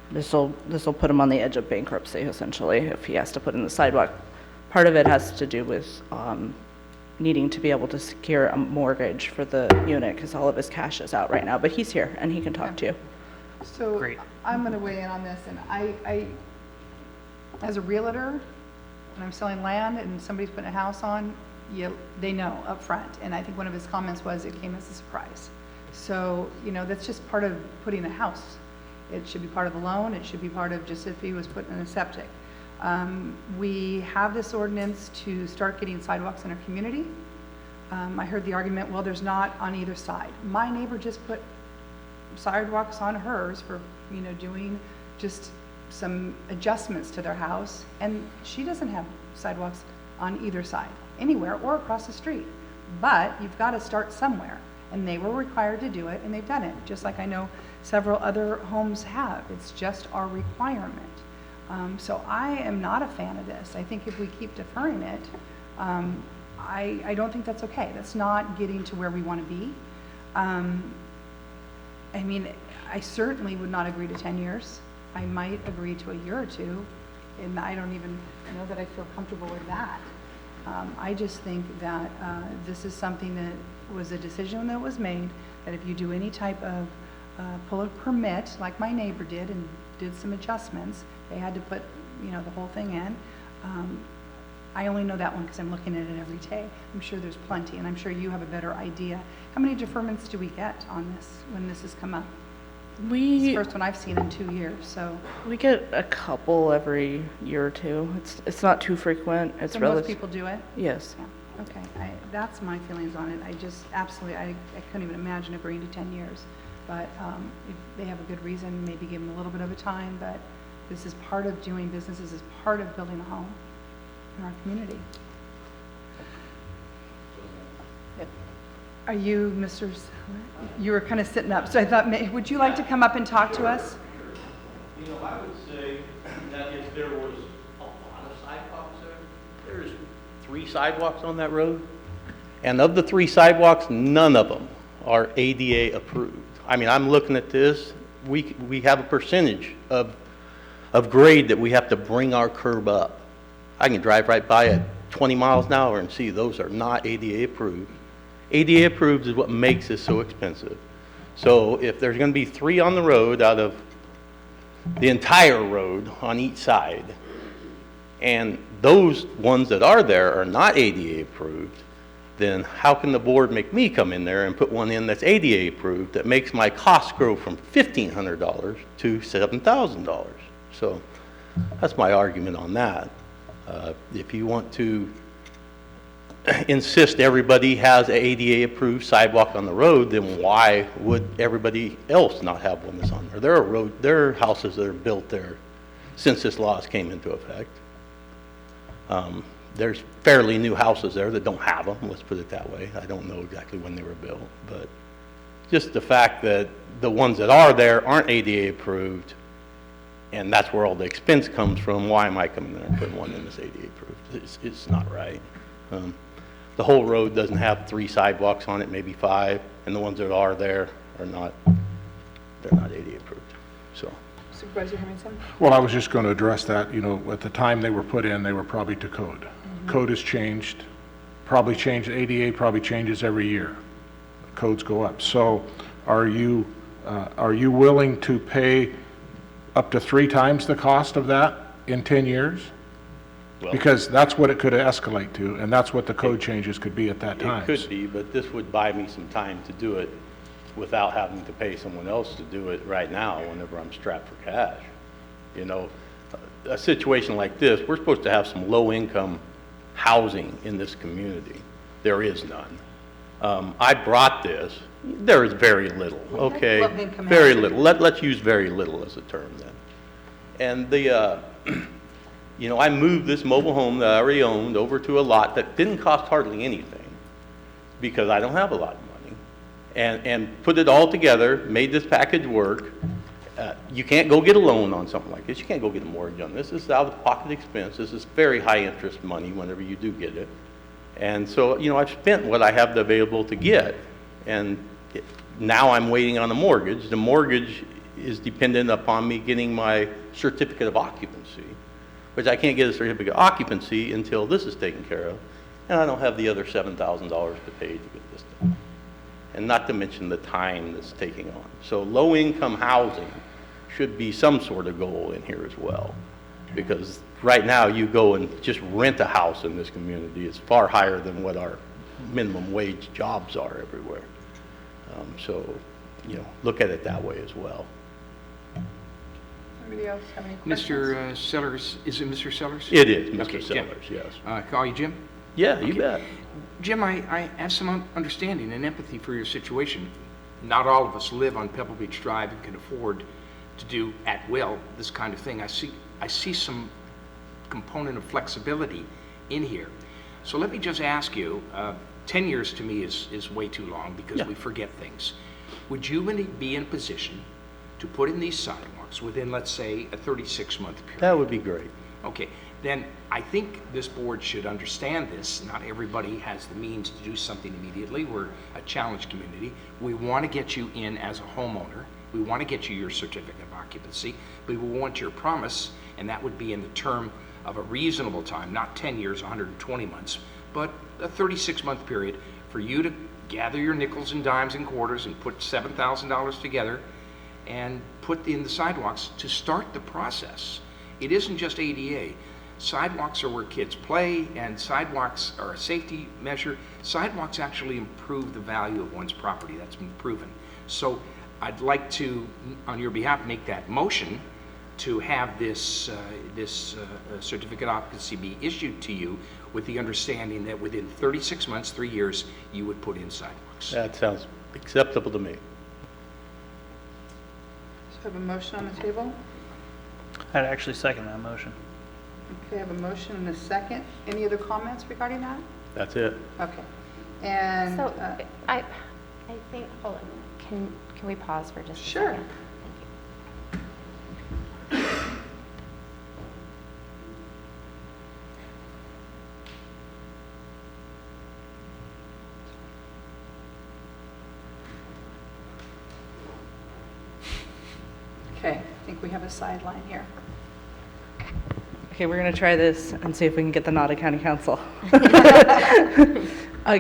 this will put him on the edge of bankruptcy, essentially, if he has to put in the sidewalk. Part of it has to do with needing to be able to secure a mortgage for the unit because all of his cash is out right now. But he's here and he can talk to you. So Great. I'm going to weigh in on this, and I, as a realtor, when I'm selling land and somebody's putting a house on, they know up front. And I think one of his comments was it came as a surprise. So, you know, that's just part of putting a house. It should be part of the loan. It should be part of just if he was putting in a septic. We have this ordinance to start getting sidewalks in our community. I heard the argument, well, there's not on either side. My neighbor just put sidewalks on hers for, you know, doing just some adjustments to their house, and she doesn't have sidewalks on either side, anywhere or across the street. But you've got to start somewhere, and they were required to do it, and they've done it, just like I know several other homes have. It's just our requirement. So I am not a fan of this. I think if we keep deferring it, I don't think that's okay. That's not getting to where we want to be. I mean, I certainly would not agree to 10 years. I might agree to a year or two, and I don't even know that I feel comfortable with that. I just think that this is something that was a decision that was made, that if you do any type of pull a permit, like my neighbor did, and did some adjustments, they had to put, you know, the whole thing in. I only know that one because I'm looking at it every day. I'm sure there's plenty, and I'm sure you have a better idea. How many deferments do we get on this when this has come up? It's the first one I've seen in 2 years, so. We get a couple every year or two. It's not too frequent. It's So relative. most people do it? Yes. Yeah, okay. That's my feelings on it. I just absolutely, I couldn't even imagine agreeing to 10 years. But if they have a good reason, maybe give them a little bit of a time, but this is part of doing business. This is part of building a home in our community. Are you, Mr. You were kind of sitting up, so I thought, would you like to come up and talk to us? You know, I would say that if there was a lot of sidewalks there, there's 3 sidewalks on that road. And of the 3 sidewalks, none of them are ADA approved. I mean, I'm looking at this, we have a percentage of grade that we have to bring our curb up. I can drive right by at 20 miles an hour and see those are not ADA approved. ADA approved is what makes this so expensive. So if there's going to be 3 on the road out of the entire road on each side, and those ones that are there are not ADA approved, then how can the board make me come in there and put one in that's ADA approved that makes my cost grow from $1,500 to $7,000? So that's my argument on that. If you want to insist everybody has an ADA approved sidewalk on the road, then why would everybody else not have one that's on there? There are houses that are built there since this law came into effect. There's fairly new houses there that don't have them, let's put it that way. I don't know exactly when they were built, but just the fact that the ones that are there aren't ADA approved, and that's where all the expense comes from, why am I coming there and putting one in that's ADA approved? It's not right. The whole road doesn't have 3 sidewalks on it, maybe 5, and the ones that are there are not, they're not ADA approved, so. Supervisor Hemmingson? Well, I was just going to address that, you know, at the time they were put in, they were probably to code. Code has changed, probably changed, ADA probably changes every year. Codes go up. So are you willing to pay up to 3 times the cost of that in 10 years? Well, Because that's what it could escalate to, and that's what the code changes could be at that time. it could be, but this would buy me some time to do it without having to pay someone else to do it right now whenever I'm strapped for cash. You know, a situation like this, we're supposed to have some low-income housing in this community. There is none. I brought this, there is very little, okay? Low-income Very housing. little. Let's use very little as a term then. And the, you know, I moved this mobile home that I already owned over to a lot that didn't cost hardly anything because I don't have a lot of money. And put it all together, made this package work. You can't go get a loan on something like this. You can't go get a mortgage on this. This is out-of-pocket expense. This is very high-interest money whenever you do get it. And so, you know, I've spent what I have available to get, and now I'm waiting on a mortgage. The mortgage is dependent upon me getting my certificate of occupancy, which I can't get a certificate of occupancy until this is taken care of, and I don't have the other $7,000 to pay to get this done. And not to mention the time that's taking on. So low-income housing should be some sort of goal in here as well. Because right now, you go and just rent a house in this community. It's far higher than what our minimum wage jobs are everywhere. So, you know, look at it that way as well. Anybody else have any questions? Mr. Sellers, is it Mr. Sellers? It is, Mr. Okay, Jim. Sellers, yes. Call you Jim? Yeah, you bet. Jim, I have some understanding and empathy for your situation. Not all of us live on Pebble Beach Drive and can afford to do at will this kind of thing. I see some component of flexibility in here. So let me just ask you, 10 years to me is way too long because we forget things. Would you be in a position to put in these sidewalks within, let's say, a 36-month period? That would be great. Okay, then I think this board should understand this. Not everybody has the means to do something immediately. We're a challenged community. We want to get you in as a homeowner. We want to get you your certificate of occupancy, but we want your promise, and that would be in the term of a reasonable time, not 10 years, 120 months, but a 36-month period for you to gather your nickels and dimes and quarters and put $7,000 together and put in the sidewalks to start the process. It isn't just ADA. Sidewalks are where kids play, and sidewalks are a safety measure. Sidewalks actually improve the value of one's property. That's been proven. So I'd like to, on your behalf, make that motion to have this certificate of occupancy be issued to you with the understanding that within 36 months, 3 years, you would put in sidewalks. That sounds acceptable to me. So I have a motion on the table. I'd actually second that motion. Okay, I have a motion and a second. Any other comments regarding that? That's it. Okay. And, So, I think, hold on, can we pause for just a Sure. second? okay, I think we have a sideline here. Okay, we're going to try this and see if we can get the nod of county council.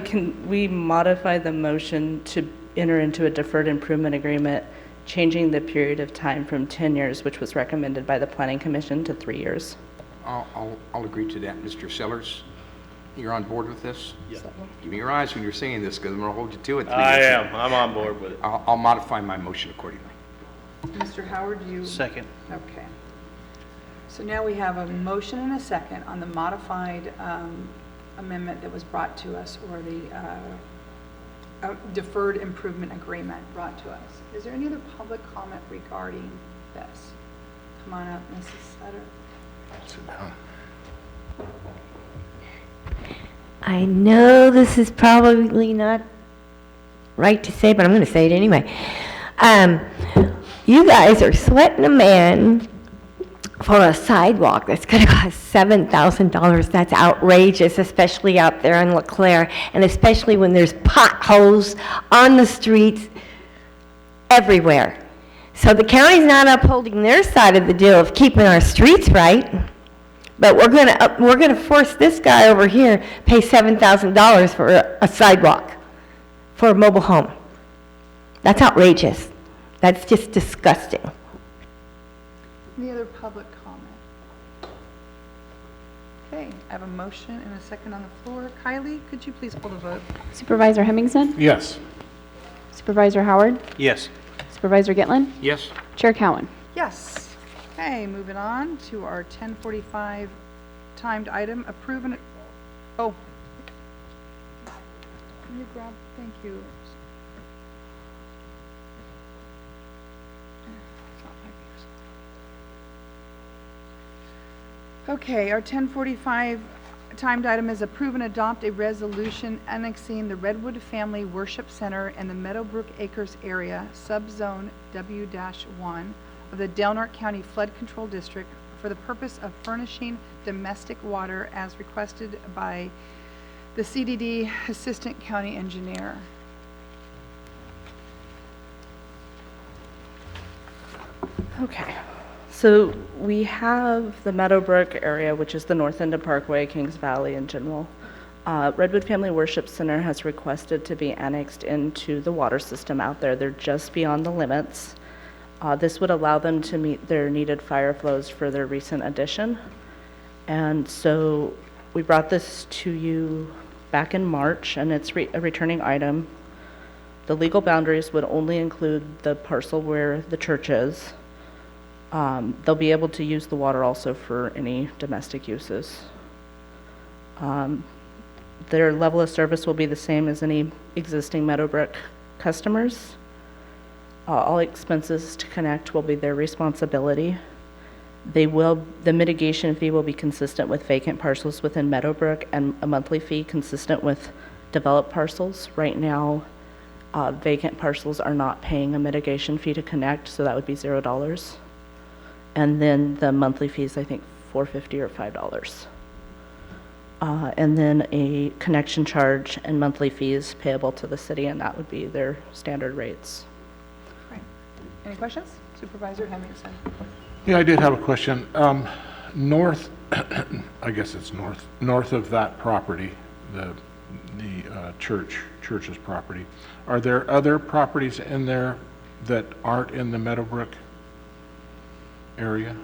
Can we modify the motion to enter into a deferred improvement agreement, changing the period of time from 10 years, which was recommended by the Planning Commission, to 3 years? I'll agree to that. Mr. Sellers, you're on board with this? Yes. Give me your eyes when you're saying this, because I'm going to hold you to it. I am. I'm on board with it. I'll modify my motion accordingly. Mr. Howard, do you? Second. Okay. So now we have a motion and a second on the modified amendment that was brought to us, or the deferred improvement agreement brought to us. Is there any other public comment regarding this? Come on up, Mrs. Sutter. Sit down. I know this is probably not right to say, but I'm going to say it anyway. You guys are sweating a man for a sidewalk that's going to cost $7,000. That's outrageous, especially out there in LeClaire, and especially when there's potholes on the streets everywhere. So the county's not upholding their side of the deal of keeping our streets right, but we're gonna force this guy over here pay $7,000 for a sidewalk for a mobile home. That's outrageous. That's just disgusting. Any other public comment? Okay, I have a motion and a second on the floor. Kylie, could you please pull the vote? Supervisor Hemmingson? Yes. Supervisor Howard? Yes. Supervisor Gitlin? Yes? Chair Cowan? Yes. Okay, moving on to our 10:45 timed item, approve and, oh. Can you grab, thank you. Okay, our 10:45 timed item is approve and adopt a resolution annexing the Redwood Family Worship Center and the Meadowbrook Acres area, subzone W-1 of the Del Norte County Flood Control District for the purpose of furnishing domestic water as requested by the CDD Assistant County Engineer. Okay, so we have the Meadowbrook area, which is the north end of Parkway, Kings Valley in general. Redwood Family Worship Center has requested to be annexed into the water system out there. They're just beyond the limits. This would allow them to meet their needed fire flows for their recent addition. And so we brought this to you back in March, and it's a returning item. The legal boundaries would only include the parcel where the church is. They'll be able to use the water also for any domestic uses. Their level of service will be the same as any existing Meadowbrook customers. All expenses to connect will be their responsibility. The mitigation fee will be consistent with vacant parcels within Meadowbrook and a monthly fee consistent with developed parcels. Right now, vacant parcels are not paying a mitigation fee to connect, so that would be $0. And then the monthly fees, I think, $4.50 or $5. And then a connection charge and monthly fees payable to the city, and that would be their standard rates. Right. Any questions? Supervisor Hemmingson. Yeah, I did have a question. North, I guess it's north of that property, the church's property, are there other properties in there that aren't in the Meadowbrook area?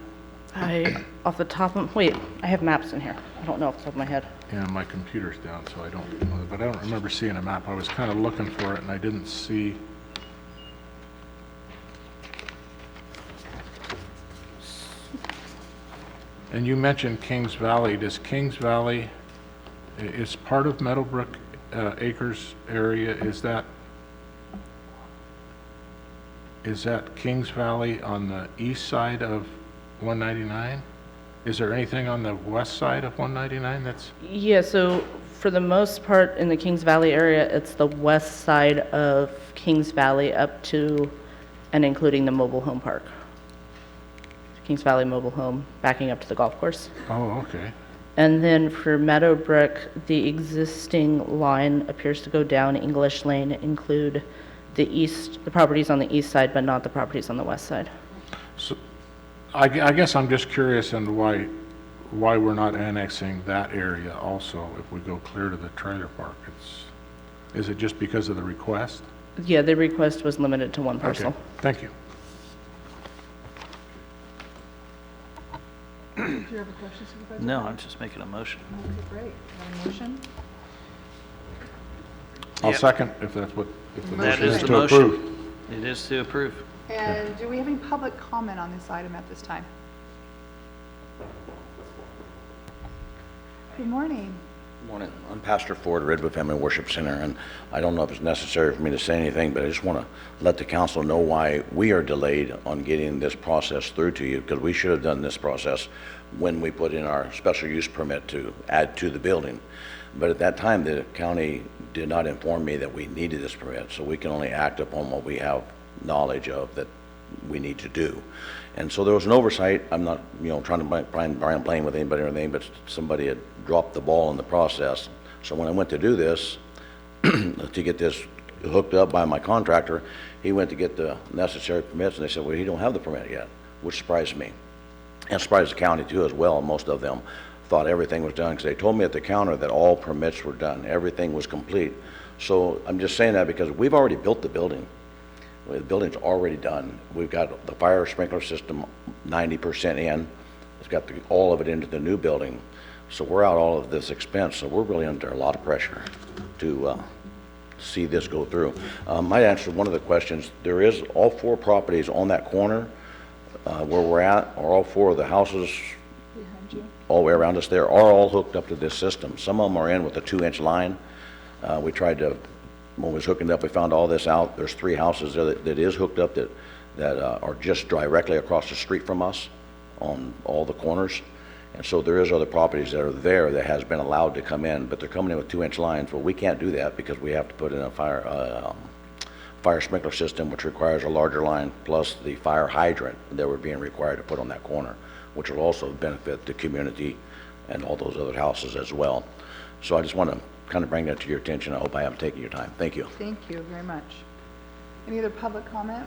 Off the top of, wait, I have maps in here. I don't know off the top of my head. Yeah, my computer's down, so I don't know, but I don't remember seeing a map. I was kind of looking for it and I didn't see. And you mentioned Kings Valley. Does Kings Valley, is part of Meadowbrook Acres area, is that Kings Valley on the east side of 199? Is there anything on the west side of 199 that's? Yeah, so for the most part in the Kings Valley area, it's the west side of Kings Valley up to and including the mobile home park. Kings Valley Mobile Home, backing up to the golf course. Oh, okay. And then for Meadowbrook, the existing line appears to go down English Lane, include the properties on the east side, but not the properties on the west side. So I guess I'm just curious on why we're not annexing that area also if we go clear to the trailer park. Is it just because of the request? Yeah, the request was limited to one parcel. Okay, thank you. Do you have a question, Supervisor? No, I'm just making a motion. Okay, great. Have a motion? I'll Yep. second if that's what, if the That motion is is the to motion. approve. It is to approve. And do we have any public comment on this item at this time? Good morning. Morning. I'm Pastor Ford, Redwood Family Worship Center, and I don't know if it's necessary for me to say anything, but I just want to let the council know why we are delayed on getting this process through to you, because we should have done this process when we put in our special use permit to add to the building. But at that time, the county did not inform me that we needed this permit, so we can only act upon what we have knowledge of that we need to do. And so there was an oversight. I'm not, trying to blame with anybody or anything, but somebody had dropped the ball in the process. So when I went to do this, to get this hooked up by my contractor. He went to get the necessary permits, and they said, well, he don't have the permit yet, which surprised me. And surprised the county too as well. Most of them thought everything was done, because they told me at the counter that all permits were done, everything was complete. So I'm just saying that because we've already built the building. The building's already done. We've got the fire sprinkler system 90% in. It's got all of it into the new building. So we're out all of this expense, so we're really under a lot of pressure to see this go through. Might answer one of the questions. There is all 4 properties on that corner where we're at, are all 4 of the houses all the way around us there are all hooked up to this system. Some of them are in with a 2-inch line. We tried to, when we was hooking up, we found all this out. There's 3 houses there that is hooked up that are just directly across the street from us on all the corners. And so there is other properties that are there that has been allowed to come in, but they're coming in with 2-inch lines. Well, we can't do that because we have to put in a fire sprinkler system, which requires a larger line, plus the fire hydrant that we're being required to put on that corner, which will also benefit the community and all those other houses as well. So I just want to kind of bring that to your attention. I hope I haven't taken your time. Thank you. Thank you very much. Any other public comment?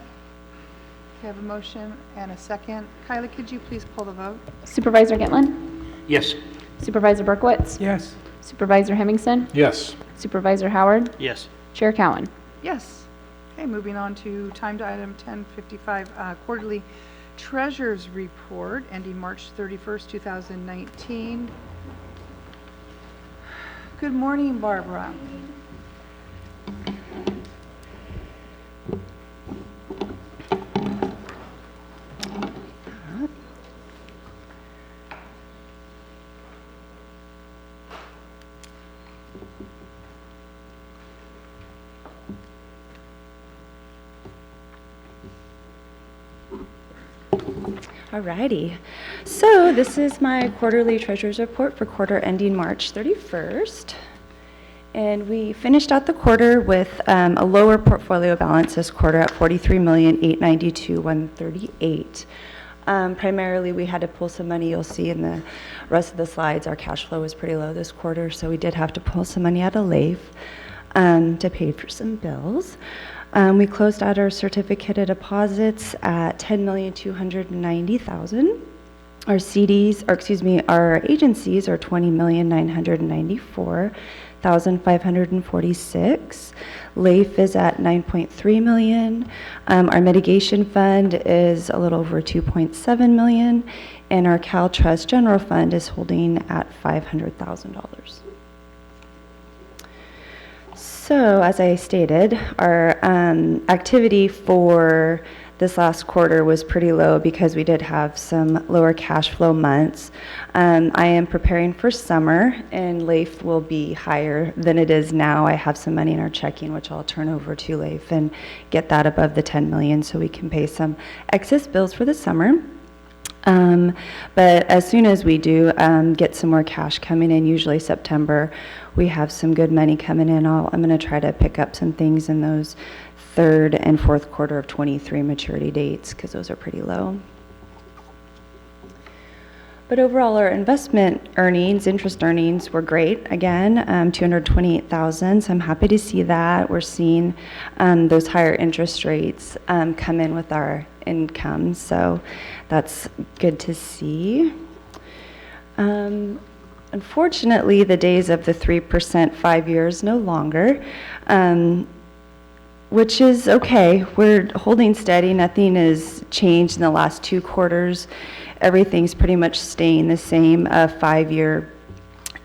We have a motion and a second. Kylie, could you please pull the vote? Supervisor Gitlin? Yes. Supervisor Berkowitz? Yes. Supervisor Hemmingson? Yes. Supervisor Howard? Yes. Chair Cowan? Yes. Okay, moving on to timed item 1055, quarterly treasurer's report ending March 31st, 2019. Good morning, Barbara. Alrighty, so this is my quarterly treasurer's report for quarter ending March 31st. And we finished out the quarter with a lower portfolio balance this quarter at $43,892,138. Primarily, we had to pull some money. You'll see in the rest of the slides, our cash flow was pretty low this quarter, so we did have to pull some money out of LAIF to pay for some bills. We closed out our certificate of deposits at $10,290,000. Our CDs, or excuse me, our agencies are $20,994,546. LAIF is at $9.3 million. Our mitigation fund is a little over $2.7 million, and our CalTrust general fund is holding at $500,000. So, as I stated, our activity for this last quarter was pretty low because we did have some lower cash flow months. I am preparing for summer, and LAIF will be higher than it is now. I have some money in our checking, which I'll turn over to LAIF and get that above the $10 million so we can pay some excess bills for the summer. But as soon as we do get some more cash coming in, usually September, we have some good money coming in. I'm going to try to pick up some things in those third and fourth quarter of 23 maturity dates because those are pretty low. But overall, our investment earnings, interest earnings, were great. Again, $228,000. So I'm happy to see that. We're seeing those higher interest rates come in with our income. So that's good to see. Unfortunately, the days of the 3% 5 years no longer, which is okay. We're holding steady. Nothing has changed in the last 2 quarters. Everything's pretty much staying the same. A 5-year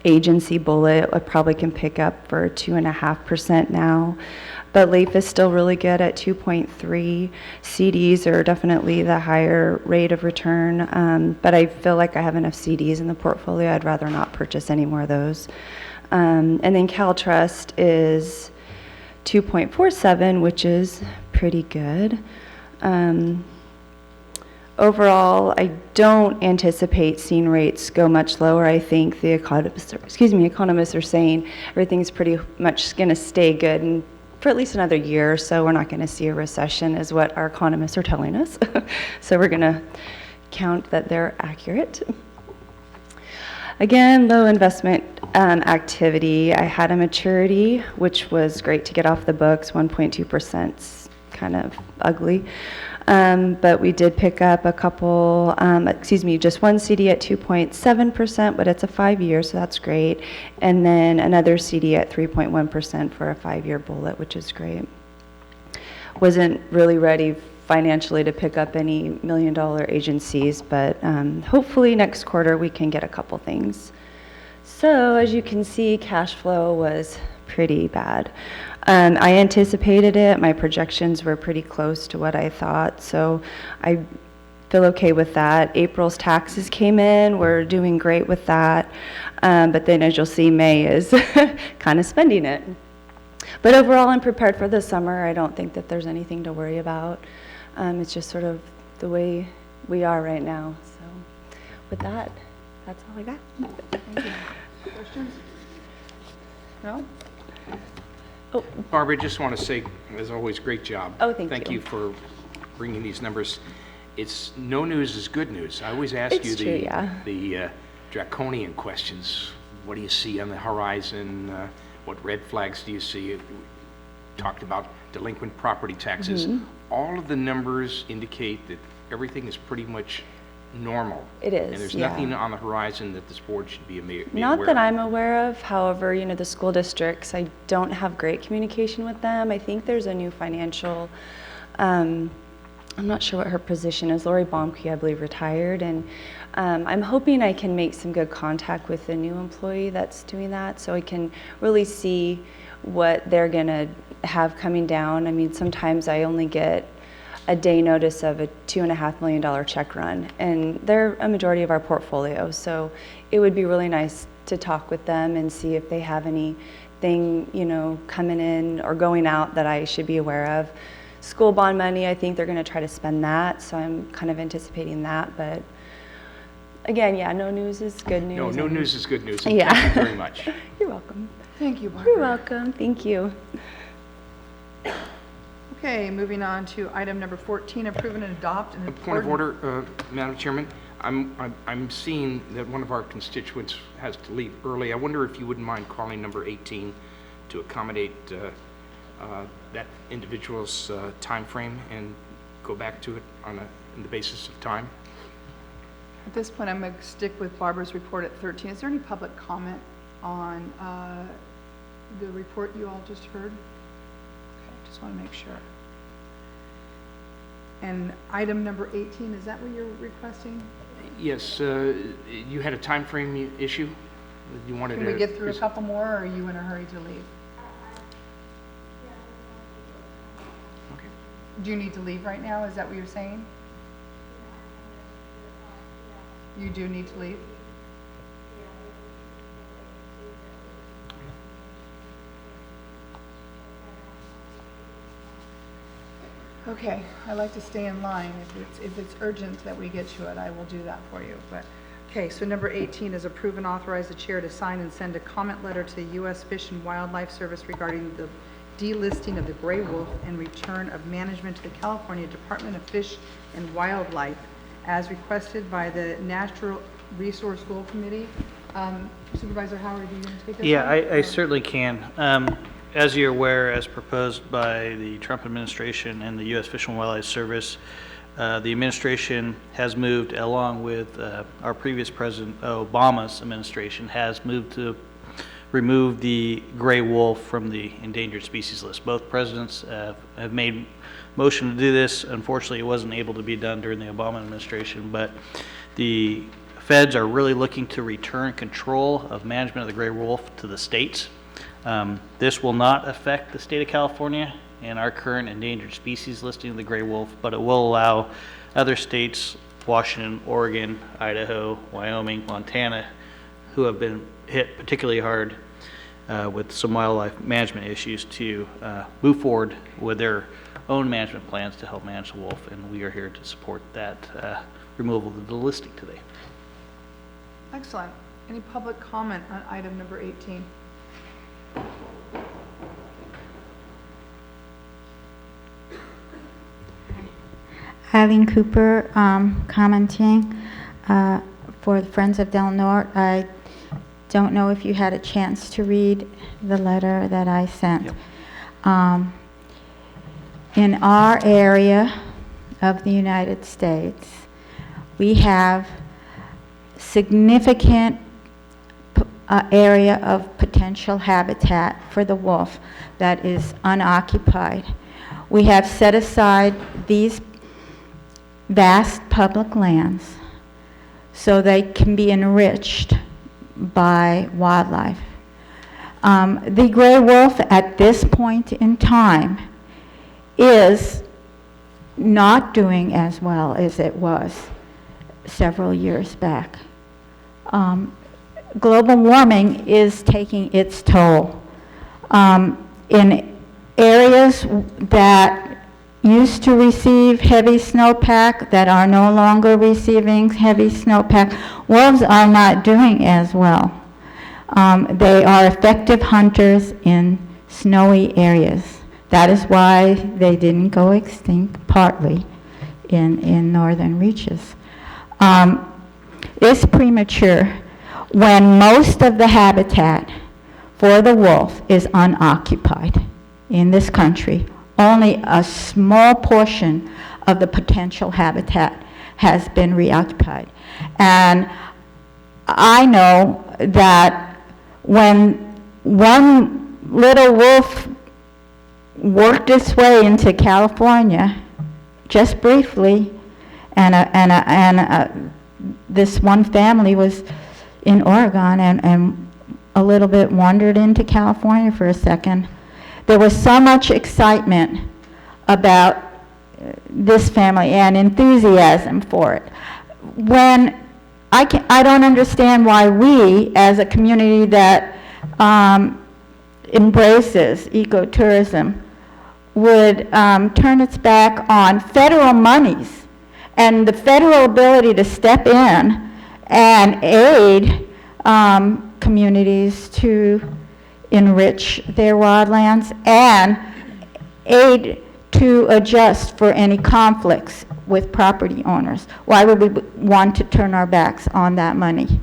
agency bullet I probably can pick up for 2.5% now. But LAIF is still really good at 2.3. CDs are definitely the higher rate of return, but I feel like I have enough CDs in the portfolio. I'd rather not purchase any more of those. And then CalTrust is 2.47, which is pretty good. Overall, I don't anticipate seeing rates go much lower. I think the economists are saying everything's pretty much going to stay good and for at least another year or so. We're not going to see a recession is what our economists are telling us. So we're going to count that they're accurate. Again, low investment activity. I had a maturity, which was great to get off the books. 1.2% 's kind of ugly. But we did pick up a couple, just one CD at 2.7%, but it's a 5-year, so that's great. And then another CD at 3.1% for a 5-year bullet, which is great. Wasn't really ready financially to pick up any $1 million agencies, but hopefully next quarter we can get a couple things. So as you can see, cash flow was pretty bad. I anticipated it. My projections were pretty close to what I thought, so I feel okay with that. April's taxes came in. We're doing great with that. But then as you'll see, May is kind of spending it. But overall, I'm prepared for the summer. I don't think that there's anything to worry about. It's just sort of the way we are right now. So with that, that's all I got. Thank you. Questions? No? Oh, Barbara, I just want to say, as always, great job. Oh, thank Thank you. you for bringing these numbers. It's no news is good news. I always ask It's you true, yeah. the draconian questions. What do you see on the horizon? What red flags do you see? We talked about delinquent property taxes. Mhm. All of the numbers indicate that everything is pretty much normal. It is, And there's yeah. nothing on the horizon that this board should be aware Not that of. I'm aware of. However, the school districts, I don't have great communication with them. I think there's a new financial, I'm not sure what her position is. Lori Baumke, I believe, retired. And I'm hoping I can make some good contact with the new employee that's doing that so I can really see what they're going to have coming down. I mean, sometimes I only get a day notice of a $2.5 million check run, and they're a majority of our portfolio. So it would be really nice to talk with them and see if they have anything, coming in or going out that I should be aware of. School bond money, I think they're going to try to spend that, so I'm kind of anticipating that. But again, yeah, no news is good news. No news is good news. and Yeah. Thank you very much. You're welcome. Thank you, Barbara. You're welcome. Thank you. Okay, moving on to item number 14, approve and adopt an A point of order, Madam Chairman. I'm seeing that one of our constituents has to leave early. I wonder if you wouldn't mind calling number 18 to accommodate that individual's time frame and go back to it on the basis of time. At this point, I'm going to stick with Barbara's report at 13. Is there any public comment on the report you all just heard? Okay, just want to make sure. And item number 18, is that what you're requesting? Yes, you had a time frame issue? You wanted Can to... we get through a couple more, or are you in a hurry to leave? Okay. Do you need to leave right now? Is that what you're saying? You do need to leave? Okay, I like to stay in line. If it's urgent that we get to it, I will do that for you. But okay, so number 18 is approve and authorize the chair to sign and send a comment letter to the U.S. Fish and Wildlife Service regarding the delisting of the gray wolf and return of management to the California Department of Fish and Wildlife as requested by the Natural Resource Goal Committee. Supervisor Howard, are you going to take this Yeah, one? I certainly can. As you're aware, as proposed by the Trump administration and the U.S. Fish and Wildlife Service, the administration has moved, along with our previous President Obama's administration, has moved to remove the gray wolf from the endangered species list. Both presidents have made motion to do this. Unfortunately, it wasn't able to be done during the Obama administration, but the feds are really looking to return control of management of the gray wolf to the states. This will not affect the state of California and our current endangered species listing of the gray wolf, but it will allow other states, Washington, Oregon, Idaho, Wyoming, Montana, who have been hit particularly hard with some wildlife management issues, to move forward with their own management plans to help manage the wolf, and we are here to support that removal of the listing today. Excellent. Any public comment on item number 18? Eileen Cooper, commenting for for the Friends of Del Norte. I don't know if you had a chance to read the letter that I sent. Yep. In our area of the United States, we have significant area of potential habitat for the wolf that is unoccupied. We have set aside these vast public lands so they can be enriched by wildlife. The gray wolf at this point in time is not doing as well as it was several years back. Global warming is taking its toll. In areas that used to receive heavy snowpack that are no longer receiving heavy snowpack, wolves are not doing as well. They are effective hunters in snowy areas. That is why they didn't go extinct, partly, in northern reaches. It's premature when most of the habitat for the wolf is unoccupied in this country. Only a small portion of the potential habitat has been reoccupied. And I know that when one little wolf worked its way into California, just briefly, and this one family was in Oregon and a little bit wandered into California for a second. There was so much excitement about this family and enthusiasm for it. When I don't understand why we, as a community that embraces ecotourism, would turn its back on federal monies and the federal ability to step in and aid communities to enrich their wildlands and aid to adjust for any conflicts with property owners. Why would we want to turn our backs on that money?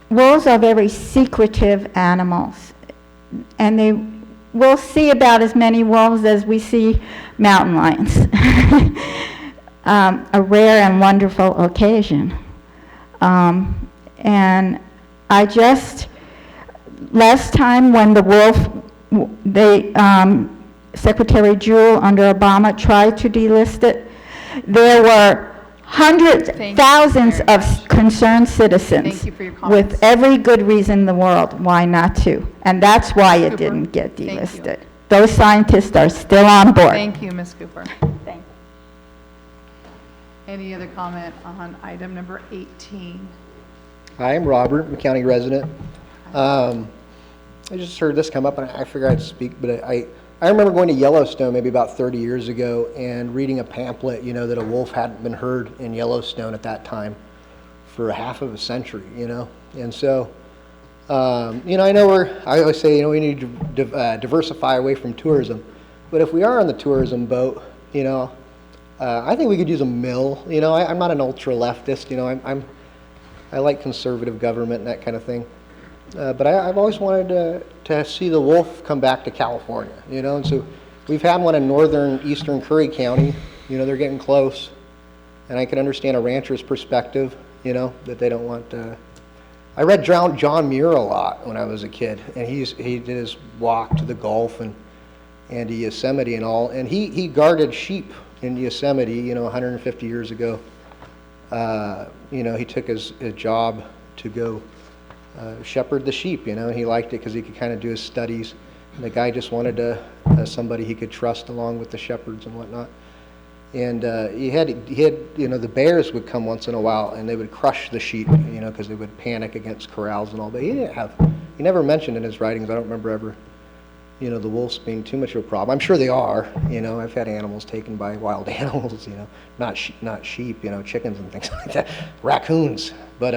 Wolves are very secretive animals, and we'll see about as many wolves as we see mountain lions. A rare and wonderful occasion. And I just, last time when the wolf, Secretary Jewell under Obama tried to delist it, there were hundreds, thousands of concerned citizens. Thank you for your comments. With every good reason in the world why not to. And that's why it didn't get Thank you. delisted. Those scientists are still on board. Thank you, Ms. Cooper. Thank you. Any other comment on item number 18? Hi, I'm Robert, I'm a county resident. I just heard this come up and I figured I'd speak, but I remember going to Yellowstone maybe about 30 years ago and reading a pamphlet, that a wolf hadn't been heard in Yellowstone at that time for half of a century, And so, I know I always say, we need to diversify away from tourism. But if we are on the tourism boat, I think we could use a mill. I'm not an ultra leftist, I like conservative government and that kind of thing. But I've always wanted to see the wolf come back to California, and so we've had one in northern eastern Curry County, they're getting close, and I can understand a rancher's perspective, that they don't want I read John Muir a lot when I was a kid, and he did his walk to the Gulf and to Yosemite and all, and he guarded sheep in Yosemite, 150 years ago. He took his job to go shepherd the sheep, and he liked it because he could kind of do his studies. And the guy just wanted somebody he could trust along with the shepherds and whatnot. And he had the bears would come once in a while and they would crush the sheep, because they would panic against corrals and all. But he never mentioned in his writings, I don't remember ever, the wolves being too much of a problem. I'm sure they are. I've had animals taken by wild animals. Not sheep. Chickens and things like that. Raccoons. But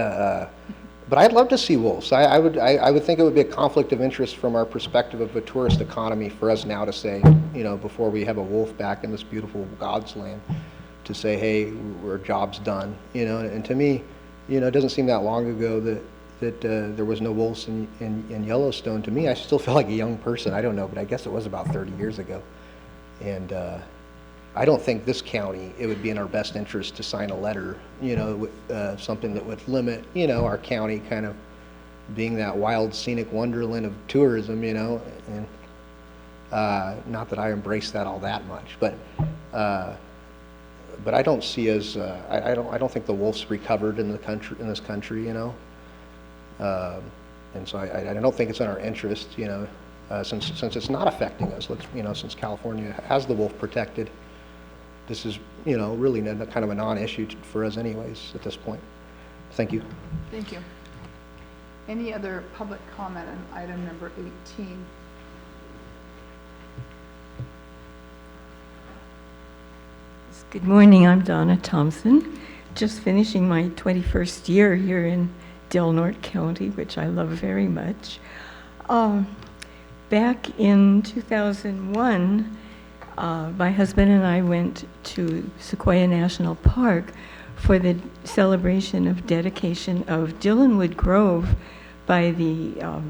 I'd love to see wolves. I would think it would be a conflict of interest from our perspective of a tourist economy for us now to say, before we have a wolf back in this beautiful God's land, to say, hey, our job's done, you know, and to me, you know, it doesn't seem that long ago that there was no wolves in Yellowstone. To me, I still feel like a young person. I don't know, but I guess it was about 30 years ago. And I don't think this county, it would be in our best interest to sign a letter, you know, something that would limit, you know, our county kind of being that wild scenic wonderland of tourism, you know, and not that I embrace that all that much, but I don't see as I don't think the wolf's recovered in this country, you know, and so I don't think it's in our interest, you know, since it's not affecting us. You know, since California has the wolf protected, this is, you know, really kind of a non-issue for us anyways at this point. Thank you. Thank you. Any other public comment on item number 18? Good morning, I'm Donna Thompson. Just finishing my 21st year here in Del Norte County, which I love very much. Back in 2001, my husband and I went to Sequoia National Park for the celebration of dedication of Dillonwood Grove by the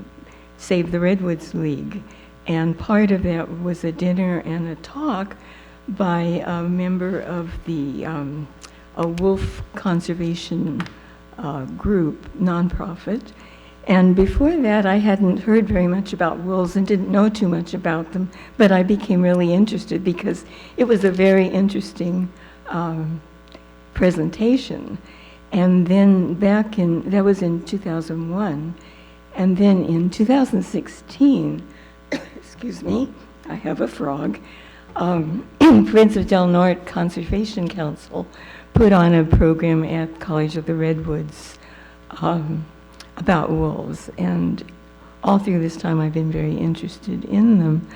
Save the Redwoods League. And part of that was a dinner and a talk by a member of the a wolf conservation group, nonprofit. And before that, I hadn't heard very much about wolves and didn't know too much about them, but I became really interested because it was a very interesting presentation. And then that was in 2001, and then in 2016, excuse me, I have a frog, Friends of Del Norte Conservation Council put on a program at College of the Redwoods about wolves, and all through this time I've been very interested in them.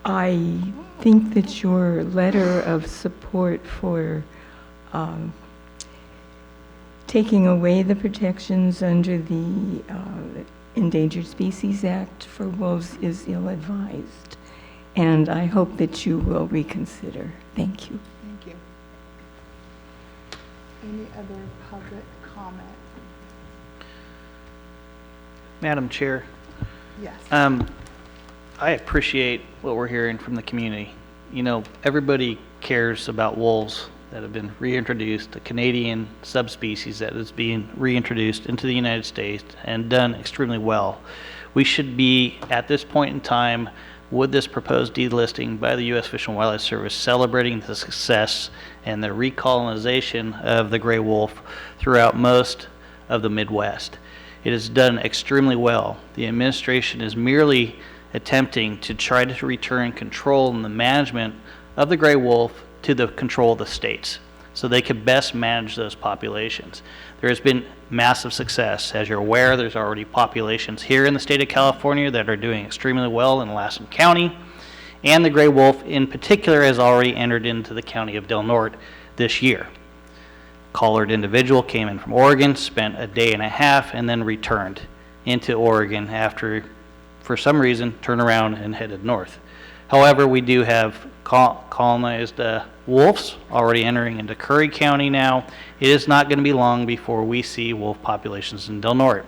I think that your letter of support for taking away the protections under the Endangered Species Act for wolves is ill-advised, and I hope that you will reconsider. Thank you. Thank you. Any other public comment? Madam Chair, Yes. I appreciate what we're hearing from the community. You know, everybody cares about wolves that have been reintroduced, a Canadian subspecies that is being reintroduced into the United States and done extremely well. We should be, at this point in time, with this proposed delisting by the U.S. Fish and Wildlife Service, celebrating the success and the recolonization of the gray wolf throughout most of the Midwest. It has done extremely well. The administration is merely attempting to try to return control and the management of the gray wolf to the control of the states so they could best manage those populations. There has been massive success. As you're aware, there's already populations here in the state of California that are doing extremely well in Lassen County, and the gray wolf in particular has already entered into the County of Del Norte this year. Collared individual came in from Oregon, spent a day and a half, and then returned into Oregon after, for some reason, turned around and headed north. However, we do have colonized wolves already entering into Curry County now. It is not going to be long before we see wolf populations in Del Norte.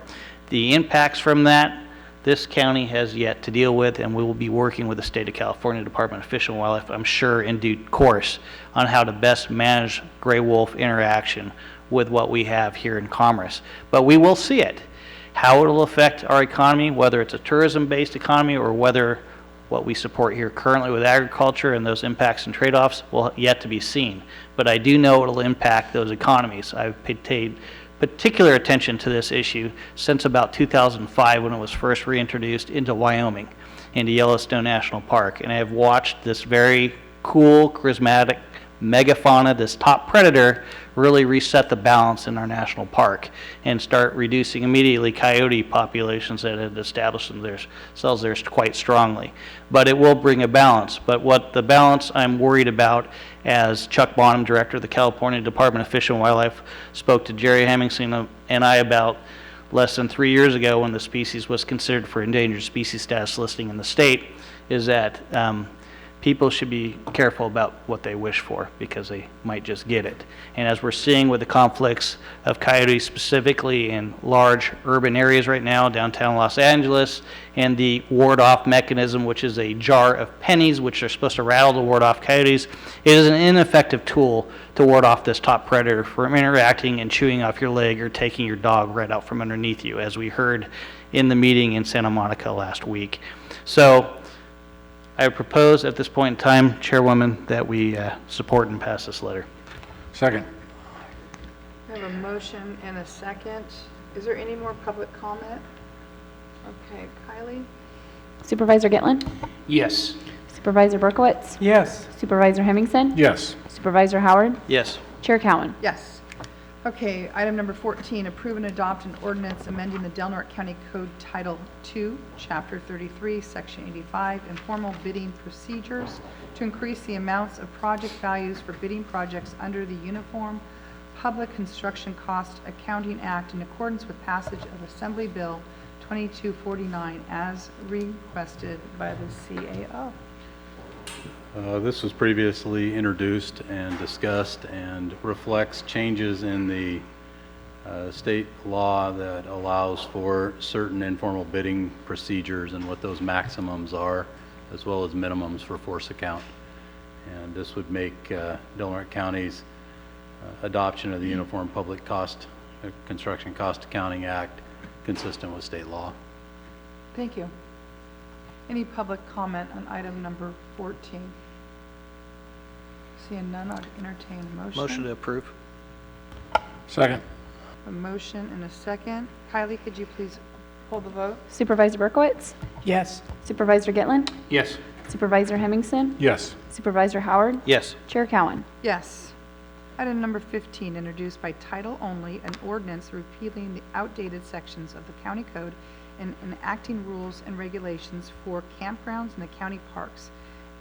The impacts from that, this county has yet to deal with, and we will be working with the State of California Department of Fish and Wildlife, I'm sure, in due course, on how to best manage gray wolf interaction with what we have here in Commerce. But we will see it. How it will affect our economy, whether it's a tourism-based economy or whether what we support here currently with agriculture and those impacts and trade-offs will yet to be seen. But I do know it will impact those economies. I've paid particular attention to this issue since about 2005 when it was first reintroduced into Wyoming, into Yellowstone National Park. And I have watched this very cool, charismatic megafauna, this top predator, really reset the balance in our national park and start reducing immediately coyote populations that had established themselves there quite strongly. But it will bring a balance. But what the balance I'm worried about, as Chuck Bonham, director of the California Department of Fish and Wildlife, spoke to Jerry Hemmingson and I about less than 3 years ago when the species was considered for endangered species status listing in the state, is that people should be careful about what they wish for because they might just get it. And as we're seeing with the conflicts of coyotes specifically in large urban areas right now, downtown Los Angeles, and the ward-off mechanism, which is a jar of pennies, which are supposed to rattle to ward off coyotes, it is an ineffective tool to ward off this top predator from interacting and chewing off your leg or taking your dog right out from underneath you, as we heard in the meeting in Santa Monica last week. So I propose at this point in time, Chairwoman, that we support and pass this letter. Second. We have a motion and a second. Is there any more public comment? Okay, Kylie? Supervisor Gitlin? Yes. Supervisor Berkowitz? Yes. Supervisor Hemmingson? Yes. Supervisor Howard? Yes. Chair Cowan? Yes. Okay, item number 14, approve and adopt an ordinance amending the Del Norte County Code Title II, Chapter 33, Section 85, informal bidding procedures to increase the amounts of project values for bidding projects under the Uniform Public Construction Cost Accounting Act in accordance with passage of Assembly Bill 2249 as requested by the CAO. This was previously introduced and discussed and reflects changes in the state law that allows for certain informal bidding procedures and what those maximums are, as well as minimums for force account. And this would make Del Norte County's adoption of the Uniform Public Construction Cost Accounting Act consistent with state law. Thank you. Any public comment on item number 14? Seeing none, I'll entertain a motion. Motion to approve. Second. A motion and a second. Kylie, could you please pull the vote? Supervisor Berkowitz? Yes. Supervisor Gitlin? Yes. Supervisor Hemmingson? Yes. Supervisor Howard? Yes. Chair Cowan? Yes. Item number 15, introduced by title only, an ordinance repealing the outdated sections of the county code and enacting rules and regulations for campgrounds in the county parks,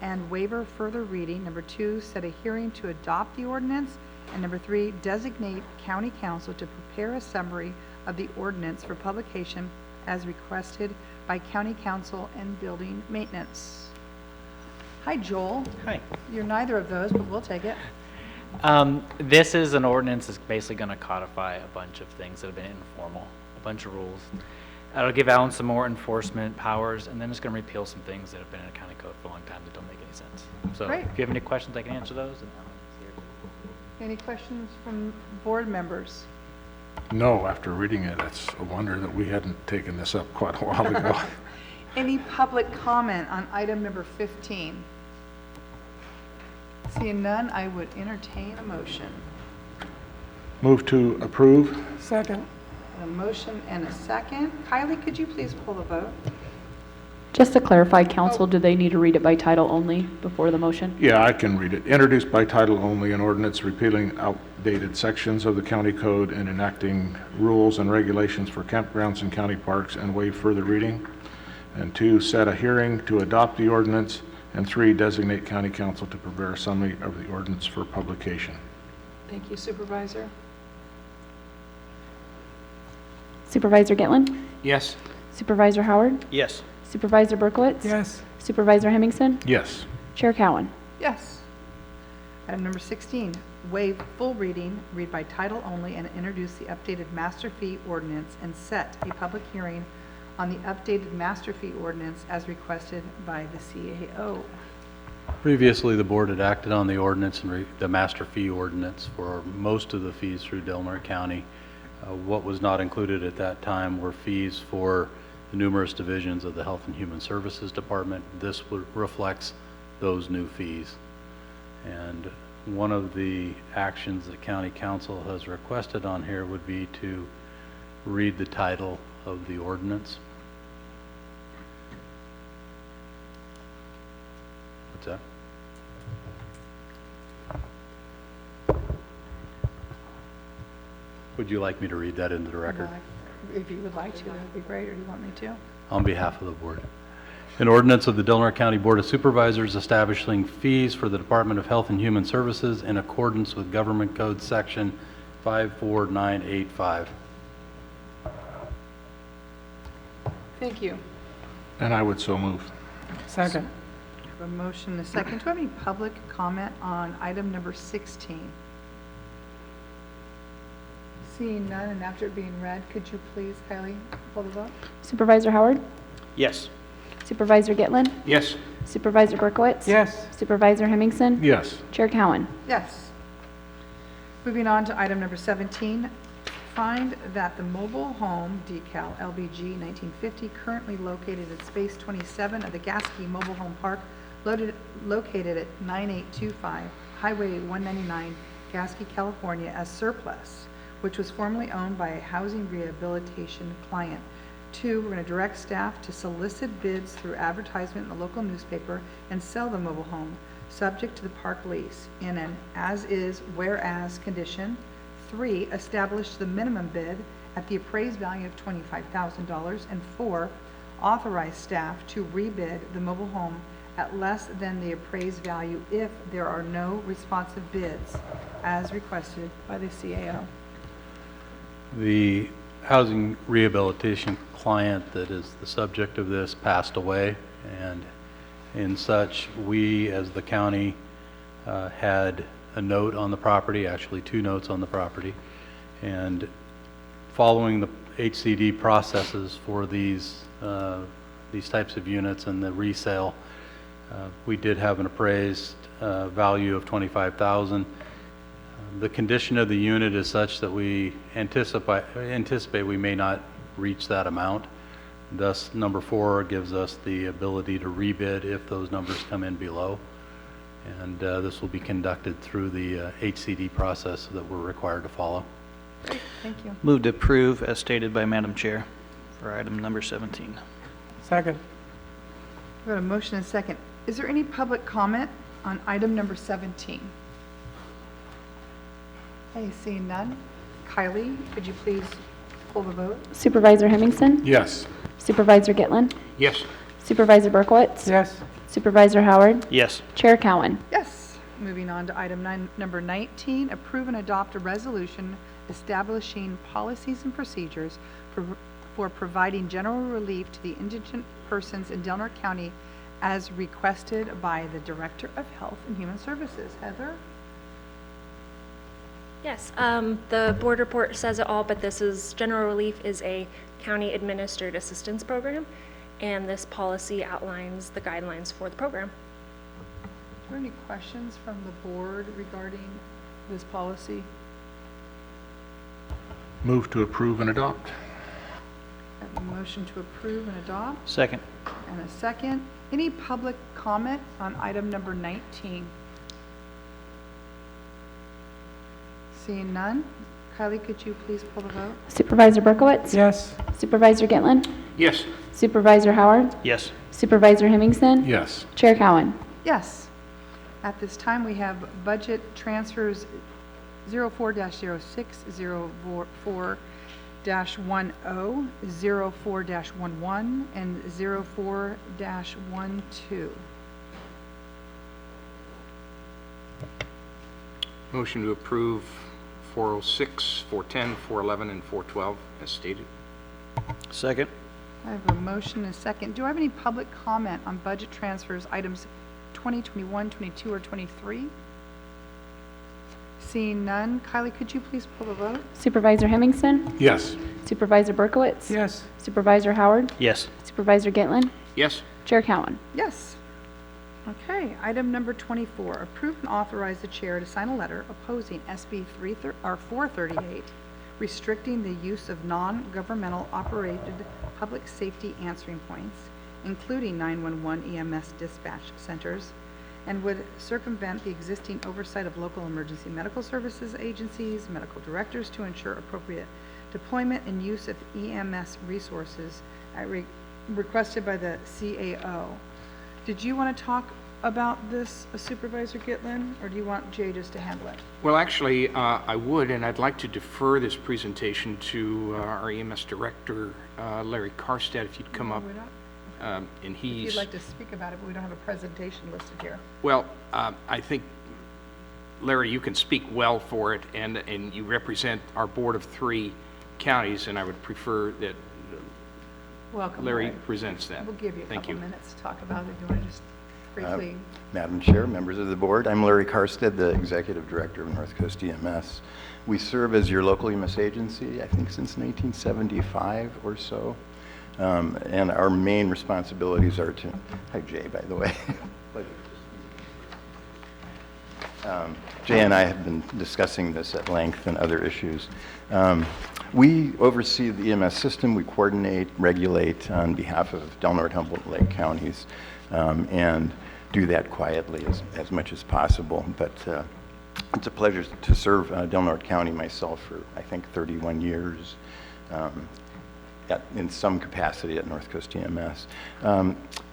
and waiver further reading. Number 2, set a hearing to adopt the ordinance, and number 3, designate county council to prepare a summary of the ordinance for publication as requested by county council and building maintenance. Hi, Joel. Hi. You're neither of those, but we'll take it. This is an ordinance that's basically going to codify a bunch of things that have been informal, a bunch of rules. It'll give Alan some more enforcement powers, and then it's going to repeal some things that have been in the county code for a long time that don't make any sense. So Great. if you have any questions, I can answer those. And Alan's here. Any questions from board members? No, after reading it, it's a wonder that we hadn't taken this up quite a while ago. Any public comment on item number 15? Seeing none, I would entertain a motion. Move to approve. Second. A motion and a second. Kylie, could you please pull the vote? Just to clarify, council, do they need to read it by title only before the motion? Yeah, I can read it. Introduced by title only, an ordinance repealing outdated sections of the county code and enacting rules and regulations for campgrounds and county parks, and waive further reading. And 2, set a hearing to adopt the ordinance. And 3, designate county council to prepare a summary of the ordinance for publication. Thank you, Supervisor. Supervisor Gitlin? Yes. Supervisor Howard? Yes. Supervisor Berkowitz? Yes. Supervisor Hemmingson? Yes. Chair Cowan? Yes. Item number 16, waive full reading, read by title only, and introduce the updated master fee ordinance and set a public hearing on the updated master fee ordinance as requested by the CAO. Previously, the board had acted on the ordinance and the master fee ordinance for most of the fees through Del Norte County. What was not included at that time were fees for the numerous divisions of the Health and Human Services Department. This reflects those new fees. And one of the actions that County Council has requested on here would be to read the title of the ordinance. What's that? Would you like me to read that into the record? If you would like to, that would be great, or do you want me to? On behalf of the board. An ordinance of the Del Norte County Board of Supervisors establishing fees for the Department of Health and Human Services in accordance with Government Code Section 54985. Thank you. And I would so move. Second. A motion and a second. Do we have any public comment on item number 16? Seeing none, and after it being read, could you please, Kylie, pull the vote? Supervisor Howard? Yes. Supervisor Gitlin? Yes. Supervisor Berkowitz? Yes. Supervisor Hemmingson? Yes. Chair Cowan? Yes. Moving on to item number 17, find that the mobile home decal LBG 1950 currently located at space 27 of the Gasky Mobile Home Park located at 9825 Highway 199, Gasky, California as surplus, which was formerly owned by a housing rehabilitation client. 2, we're going to direct staff to solicit bids through advertisement in the local newspaper and sell the mobile home, subject to the park lease, in an as-is, whereas condition. 3, establish the minimum bid at the appraised value of $25,000. And 4, authorize staff to rebid the mobile home at less than the appraised value if there are no responsive bids, as requested by the CAO. The housing rehabilitation client that is the subject of this passed away, and in such, we as the county had a note on the property, actually 2 notes on the property, and following the HCD processes for these types of units and the resale, we did have an appraised value of $25,000. The condition of the unit is such that we anticipate we may not reach that amount. Thus, number 4 gives us the ability to rebid if those numbers come in below. And this will be conducted through the HCD process that we're required to follow. Great, thank you. Move to approve as stated by Madam Chair for item number 17. Second. We have a motion and second. Is there any public comment on item number 17? Okay, seeing none. Kylie, could you please pull the vote? Supervisor Hemmingson? Yes. Supervisor Gitlin? Yes. Supervisor Berkowitz? Yes. Supervisor Howard? Yes. Chair Cowan? Yes. Moving on to item number 19, approve and adopt a resolution establishing policies and procedures for providing general relief to the indigent persons in Del Norte County as requested by the Director of Health and Human Services. Heather? Yes, the board report says it all, but this is, general relief is a county administered assistance program, and this policy outlines the guidelines for the program. Are there any questions from the board regarding this policy? Move to approve and adopt. A motion to approve and adopt, Second. and a second. Any public comment on item number 19? Seeing none. Kylie, could you please pull the vote? Supervisor Berkowitz? Yes. Supervisor Gitlin? Yes. Supervisor Howard? Yes. Supervisor Hemmingson? Yes. Chair Cowan? Yes. At this time, we have budget transfers 04-06, 04-10, 04-11, and 04-12. Motion to approve 406, 410, 411, and 412 as stated. Second. I have a motion and a second. Do I have any public comment on budget transfers, items 20, 21, 22, or 23? Seeing none. Kylie, could you please pull the vote? Supervisor Hemmingson? Yes. Supervisor Berkowitz? Yes. Supervisor Howard? Yes. Supervisor Gitlin? Yes. Chair Cowan? Yes. Okay, item number 24, approve and authorize the chair to sign a letter opposing SB 438, restricting the use of non-governmental operated public safety answering points, including 911 EMS dispatch centers, and would circumvent the existing oversight of local emergency medical services agencies, medical directors to ensure appropriate deployment and use of EMS resources requested by the CAO. Did you want to talk about this, Supervisor Gitlin, or do you want Jay just to handle it? Well, actually, I would, and I'd like to defer this presentation to our EMS Director, Larry Karstad, if you'd come up. And If he's... you'd like to speak about it, but we don't have a presentation listed here. Well, I think, Larry, you can speak well for it, and you represent our board of 3 counties, and I would prefer that Welcome, Larry presents that. We'll give you a Thank couple you. minutes to talk about it. If you want to just Briefly. Madam Chair, members of the board, I'm Larry Karstead, the Executive Director of North Coast EMS. We serve as your local EMS agency, I think since 1975 or so. And our main responsibilities are to, hi Jay, by the way. Jay and I have been discussing this at length and other issues. We oversee the EMS system. We coordinate, regulate on behalf of Del Norte, Humboldt, Lake counties, and do that quietly as much as possible. But it's a pleasure to serve Del Norte County myself for, I think, 31 years. In some capacity at North Coast EMS.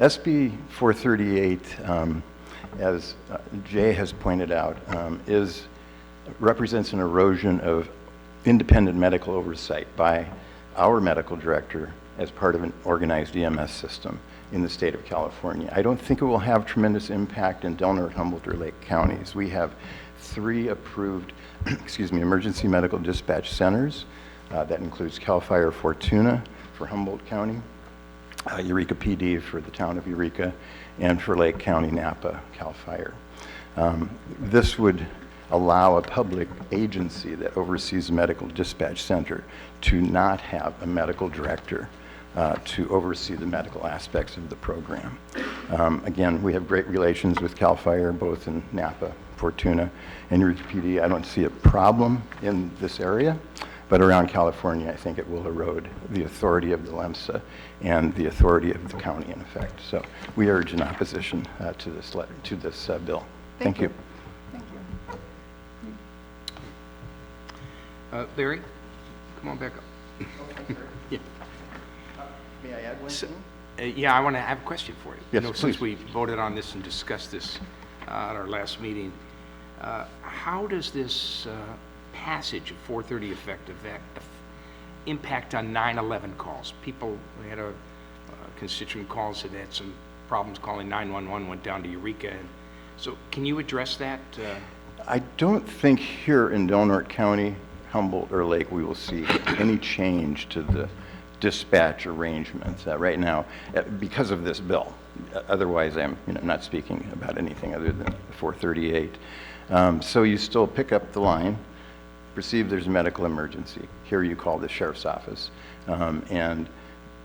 SB 438, as Jay has pointed out, represents an erosion of independent medical oversight by our medical director as part of an organized EMS system in the state of California. I don't think it will have tremendous impact in Del Norte, Humboldt, or Lake counties. We have 3 approved emergency medical dispatch centers. That includes CAL FIRE Fortuna for Humboldt County, Eureka PD for the town of Eureka, and for Lake County, Napa, CAL FIRE. This would allow a public agency that oversees a medical dispatch center to not have a medical director to oversee the medical aspects of the program. Again, we have great relations with CAL FIRE, both in Napa, Fortuna, and Eureka PD. I don't see a problem in this area, but around California, I think it will erode the authority of the LEMSA and the authority of the county, in effect. So we urge an opposition to this bill. Thank you. Thank you. Larry, come on back up. Yeah. May I add one thing? Yeah, I want to have a question for you. Yes, Since please. we voted on this and discussed this at our last meeting, how does this passage of 430 effective impact on 911 calls? People, we had a constituent call, said they had some problems calling 911, went down to Eureka. And so can you address that? I don't think here in Del Norte County, Humboldt, or Lake, we will see any change to the dispatch arrangements right now because of this bill. Otherwise, I'm not speaking about anything other than 438. So you still pick up the line, perceive there's a medical emergency. Here you call the sheriff's office, and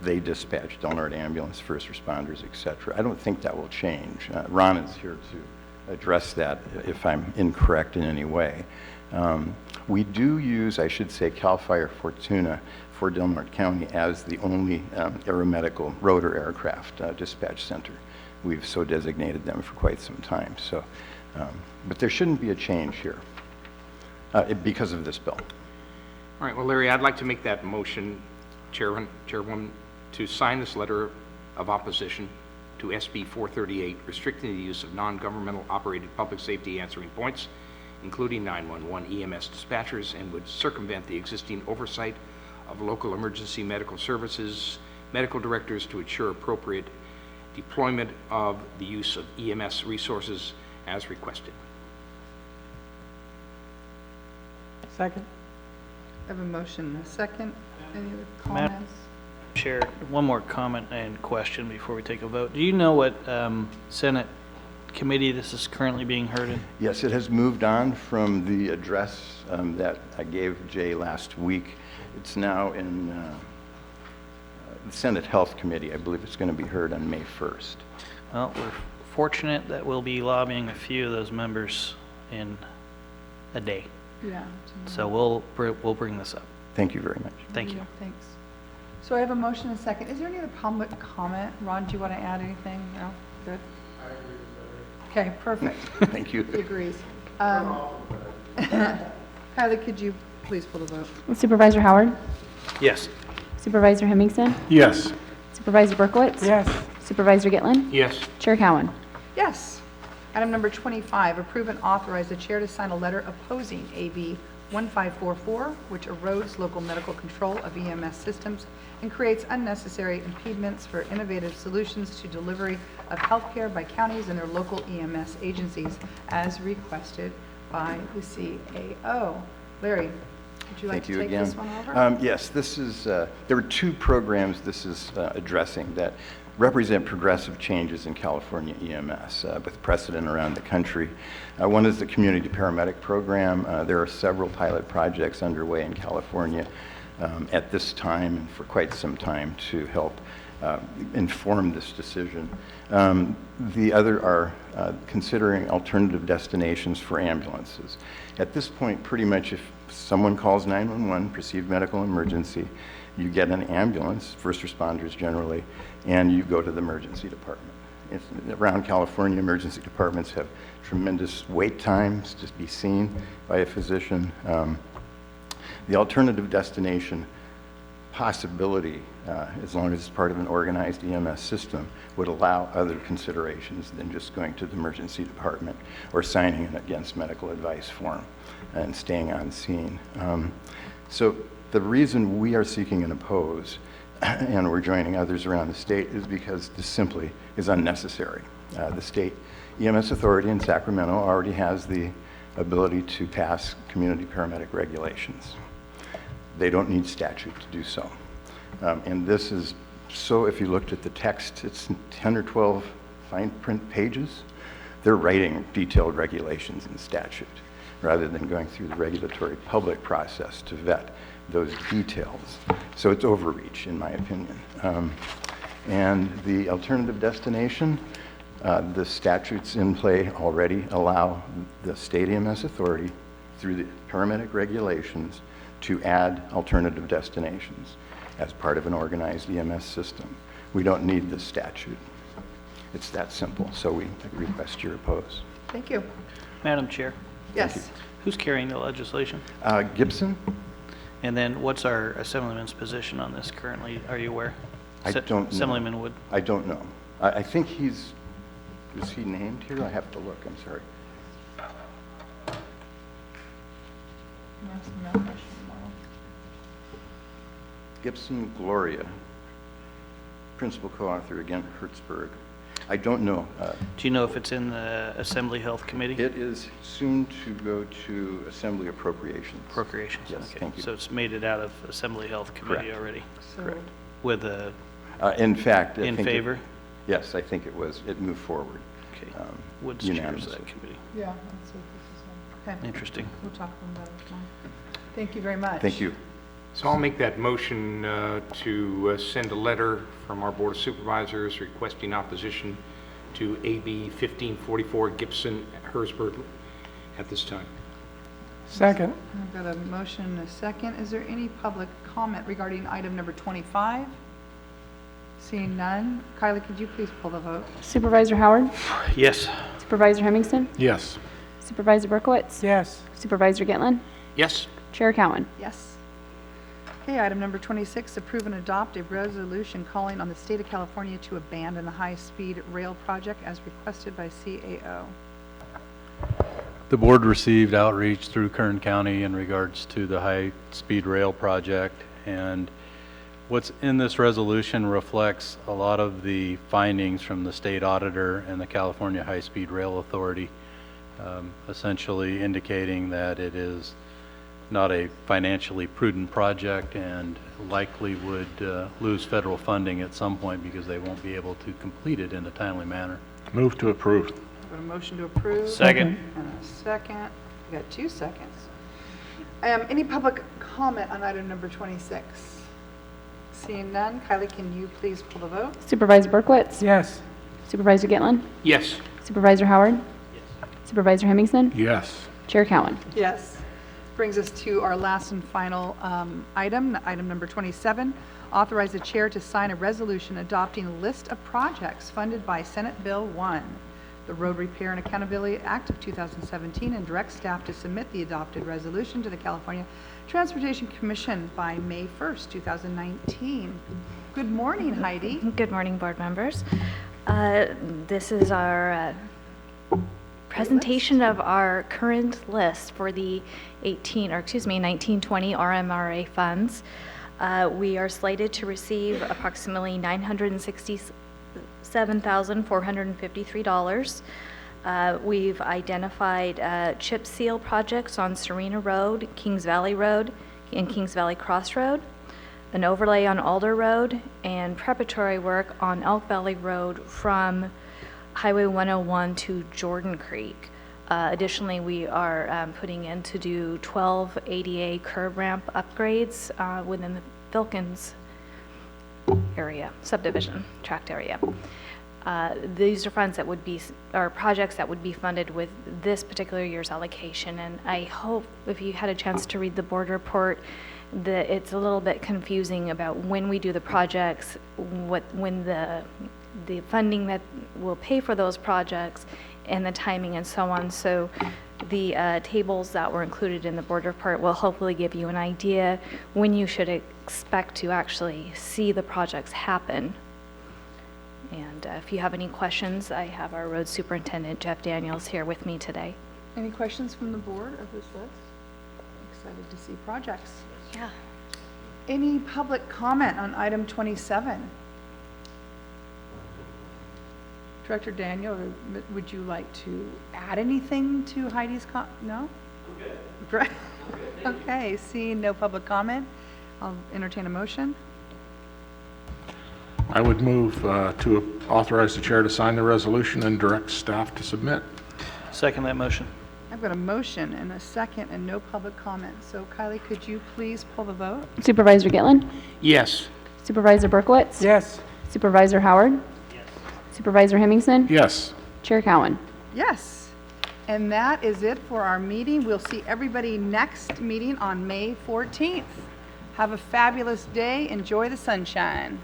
they dispatch Del Norte ambulance, first responders, etc. I don't think that will change. Ron is here to address that if I'm incorrect in any way. We do use, I should say, CAL FIRE Fortuna for Del Norte County as the only aeromedical rotor aircraft dispatch center. We've so designated them for quite some time. So, but there shouldn't be a change here because of this bill. All right, well, Larry, I'd like to make that motion, Chairwoman, to sign this letter of opposition to SB 438, restricting the use of non-governmental operated public safety answering points, including 911 EMS dispatchers, and would circumvent the existing oversight of local emergency medical services, medical directors to ensure appropriate deployment of the use of EMS resources as requested. Second. I have a motion and a second. Any other Madam comments? Chair, one more comment and question before we take a vote. Do you know what Senate committee this is currently being heard in? Yes, it has moved on from the address that I gave Jay last week. It's now in the Senate Health Committee. I believe it's going to be heard on May 1st. Well, we're fortunate that we'll be lobbying a few of those members in a day. Yeah. So we'll bring this up. Thank you very much. Thank you. Thanks. So I have a motion and a second. Is there any other public comment? Ron, do you want to add anything? No? Good? I agree with that. Okay, perfect. Thank you. He agrees. Kylie, could you please pull the vote? Supervisor Howard? Yes. Supervisor Hemmingson? Yes. Supervisor Berkowitz? Yes. Supervisor Gitlin? Yes. Chair Cowan? Yes. Item number 25, approve and authorize the chair to sign a letter opposing AB 1544, which erodes local medical control of EMS systems and creates unnecessary impediments for innovative solutions to delivery of healthcare by counties and their local EMS agencies, as requested by the CAO. Larry, would you like to take this one over? Yes, this is, there were 2 programs this is addressing that represent progressive changes in California EMS with precedent around the country. One is the community paramedic program. There are several pilot projects underway in California at this time and for quite some time to help inform this decision. The other are considering alternative destinations for ambulances. At this point, pretty much if someone calls 911, perceived medical emergency, you get an ambulance, first responders generally, and you go to the emergency department. Around California, emergency departments have tremendous wait times to be seen by a physician. The alternative destination possibility, as long as it's part of an organized EMS system, would allow other considerations than just going to the emergency department or signing an against medical advice form and staying on scene. So the reason we are seeking an oppose, and we're joining others around the state, is because this simply is unnecessary. The state EMS authority in Sacramento already has the ability to pass community paramedic regulations. They don't need statute to do so. And this is, so if you looked at the text, it's 10 or 12 fine print pages. They're writing detailed regulations in statute rather than going through the regulatory public process to vet those details. So it's overreach, in my opinion. And the alternative destination, the statutes in play already allow the state EMS authority through the paramedic regulations to add alternative destinations as part of an organized EMS system. We don't need this statute. It's that simple, so we request your oppose. Thank you. Madam Chair, Yes. who's carrying the legislation? Gibson? And then what's our Assemblyman's position on this currently? Are you aware? I don't know. Assemblyman Wood? I don't know. I think is he named here? I have to look, I'm sorry. Gibson Gloria, principal co-author, again, Hertzberg. I don't know. Do you know if it's in the Assembly Health Committee? It is soon to go to Assembly Appropriations. Appropriations, Yes, okay. thank you. So it's made it out of Assembly Health Committee Correct. already? So, With a, In fact, I in think favor? Yes, I think it moved forward. Okay. Wood's chairs unanimously. that committee. yeah, let's see if this is one. Okay. Interesting. We'll talk to them about it tomorrow. Thank you very much. Thank you. So I'll make that motion to send a letter from our Board of Supervisors requesting opposition to AB 1544 Gibson Herzberg at this time. Second. I've got a motion and a second. Is there any public comment regarding item number 25? Seeing none. Kylie, could you please pull the vote? Supervisor Howard? Yes. Supervisor Hemmingson? Yes. Supervisor Berkowitz? Yes. Supervisor Gitlin? Yes. Chair Cowan? Yes. Okay, item number 26, approve and adopt a resolution calling on the state of California to abandon the high-speed rail project as requested by CAO. The board received outreach through Kern County in regards to the high-speed rail project, and what's in this resolution reflects a lot of the findings from the state auditor and the California High-Speed Rail Authority, essentially indicating that it is not a financially prudent project and likely would lose federal funding at some point because they won't be able to complete it in a timely manner. Move to approve. Got a motion to approve. Second. And a second. We got 2 seconds. Any public comment on item number 26? Seeing none. Kylie, can you please pull the vote? Supervisor Berkowitz? Yes. Supervisor Gitlin? Yes. Supervisor Howard? Yes. Supervisor Hemmingson? Yes. Chair Cowan? Yes. Brings us to our last and final item number 27. Authorize the chair to sign a resolution adopting a list of projects funded by Senate Bill 1, the Road Repair and Accountability Act of 2017, and direct staff to submit the adopted resolution to the California Transportation Commission by May 1st, 2019. Good morning, Heidi. Good morning, board members. This is our presentation of our current list for the 1920 RMRA funds. We are slated to receive approximately $967,453. We've identified chip seal projects on Serena Road, Kings Valley Road, and Kings Valley Crossroad. an overlay on Alder Road and preparatory work on Elk Valley Road from Highway 101 to Jordan Creek. Additionally, we are putting in to do 12 ADA curb ramp upgrades within the Filkins area, subdivision, tract area. These are funds that would be, or projects that would be funded with this particular year's allocation. And I hope if you had a chance to read the board report, that it's a little bit confusing about when we do the projects, when the funding that will pay for those projects and the timing and so on. So the tables that were included in the board report will hopefully give you an idea when you should expect to actually see the projects happen. And if you have any questions, I have our road superintendent, Jeff Daniels, here with me today. Any questions from the board of this list? Excited to see projects. Yeah. Any public comment on item 27? Director Daniel, would you like to add anything to Heidi's no? Okay. Great. Okay, seeing no public comment, I'll entertain a motion. I would move to authorize the chair to sign the resolution and direct staff to submit. Second that motion. I've got a motion and a second and no public comment. So Kylie, could you please pull the vote? Supervisor Gitlin? Yes. Supervisor Berkowitz? Yes. Supervisor Howard? Yes. Supervisor Hemmingson? Yes. Chair Cowan? Yes. And that is it for our meeting. We'll see everybody next meeting on May 14th. Have a fabulous day. Enjoy the sunshine.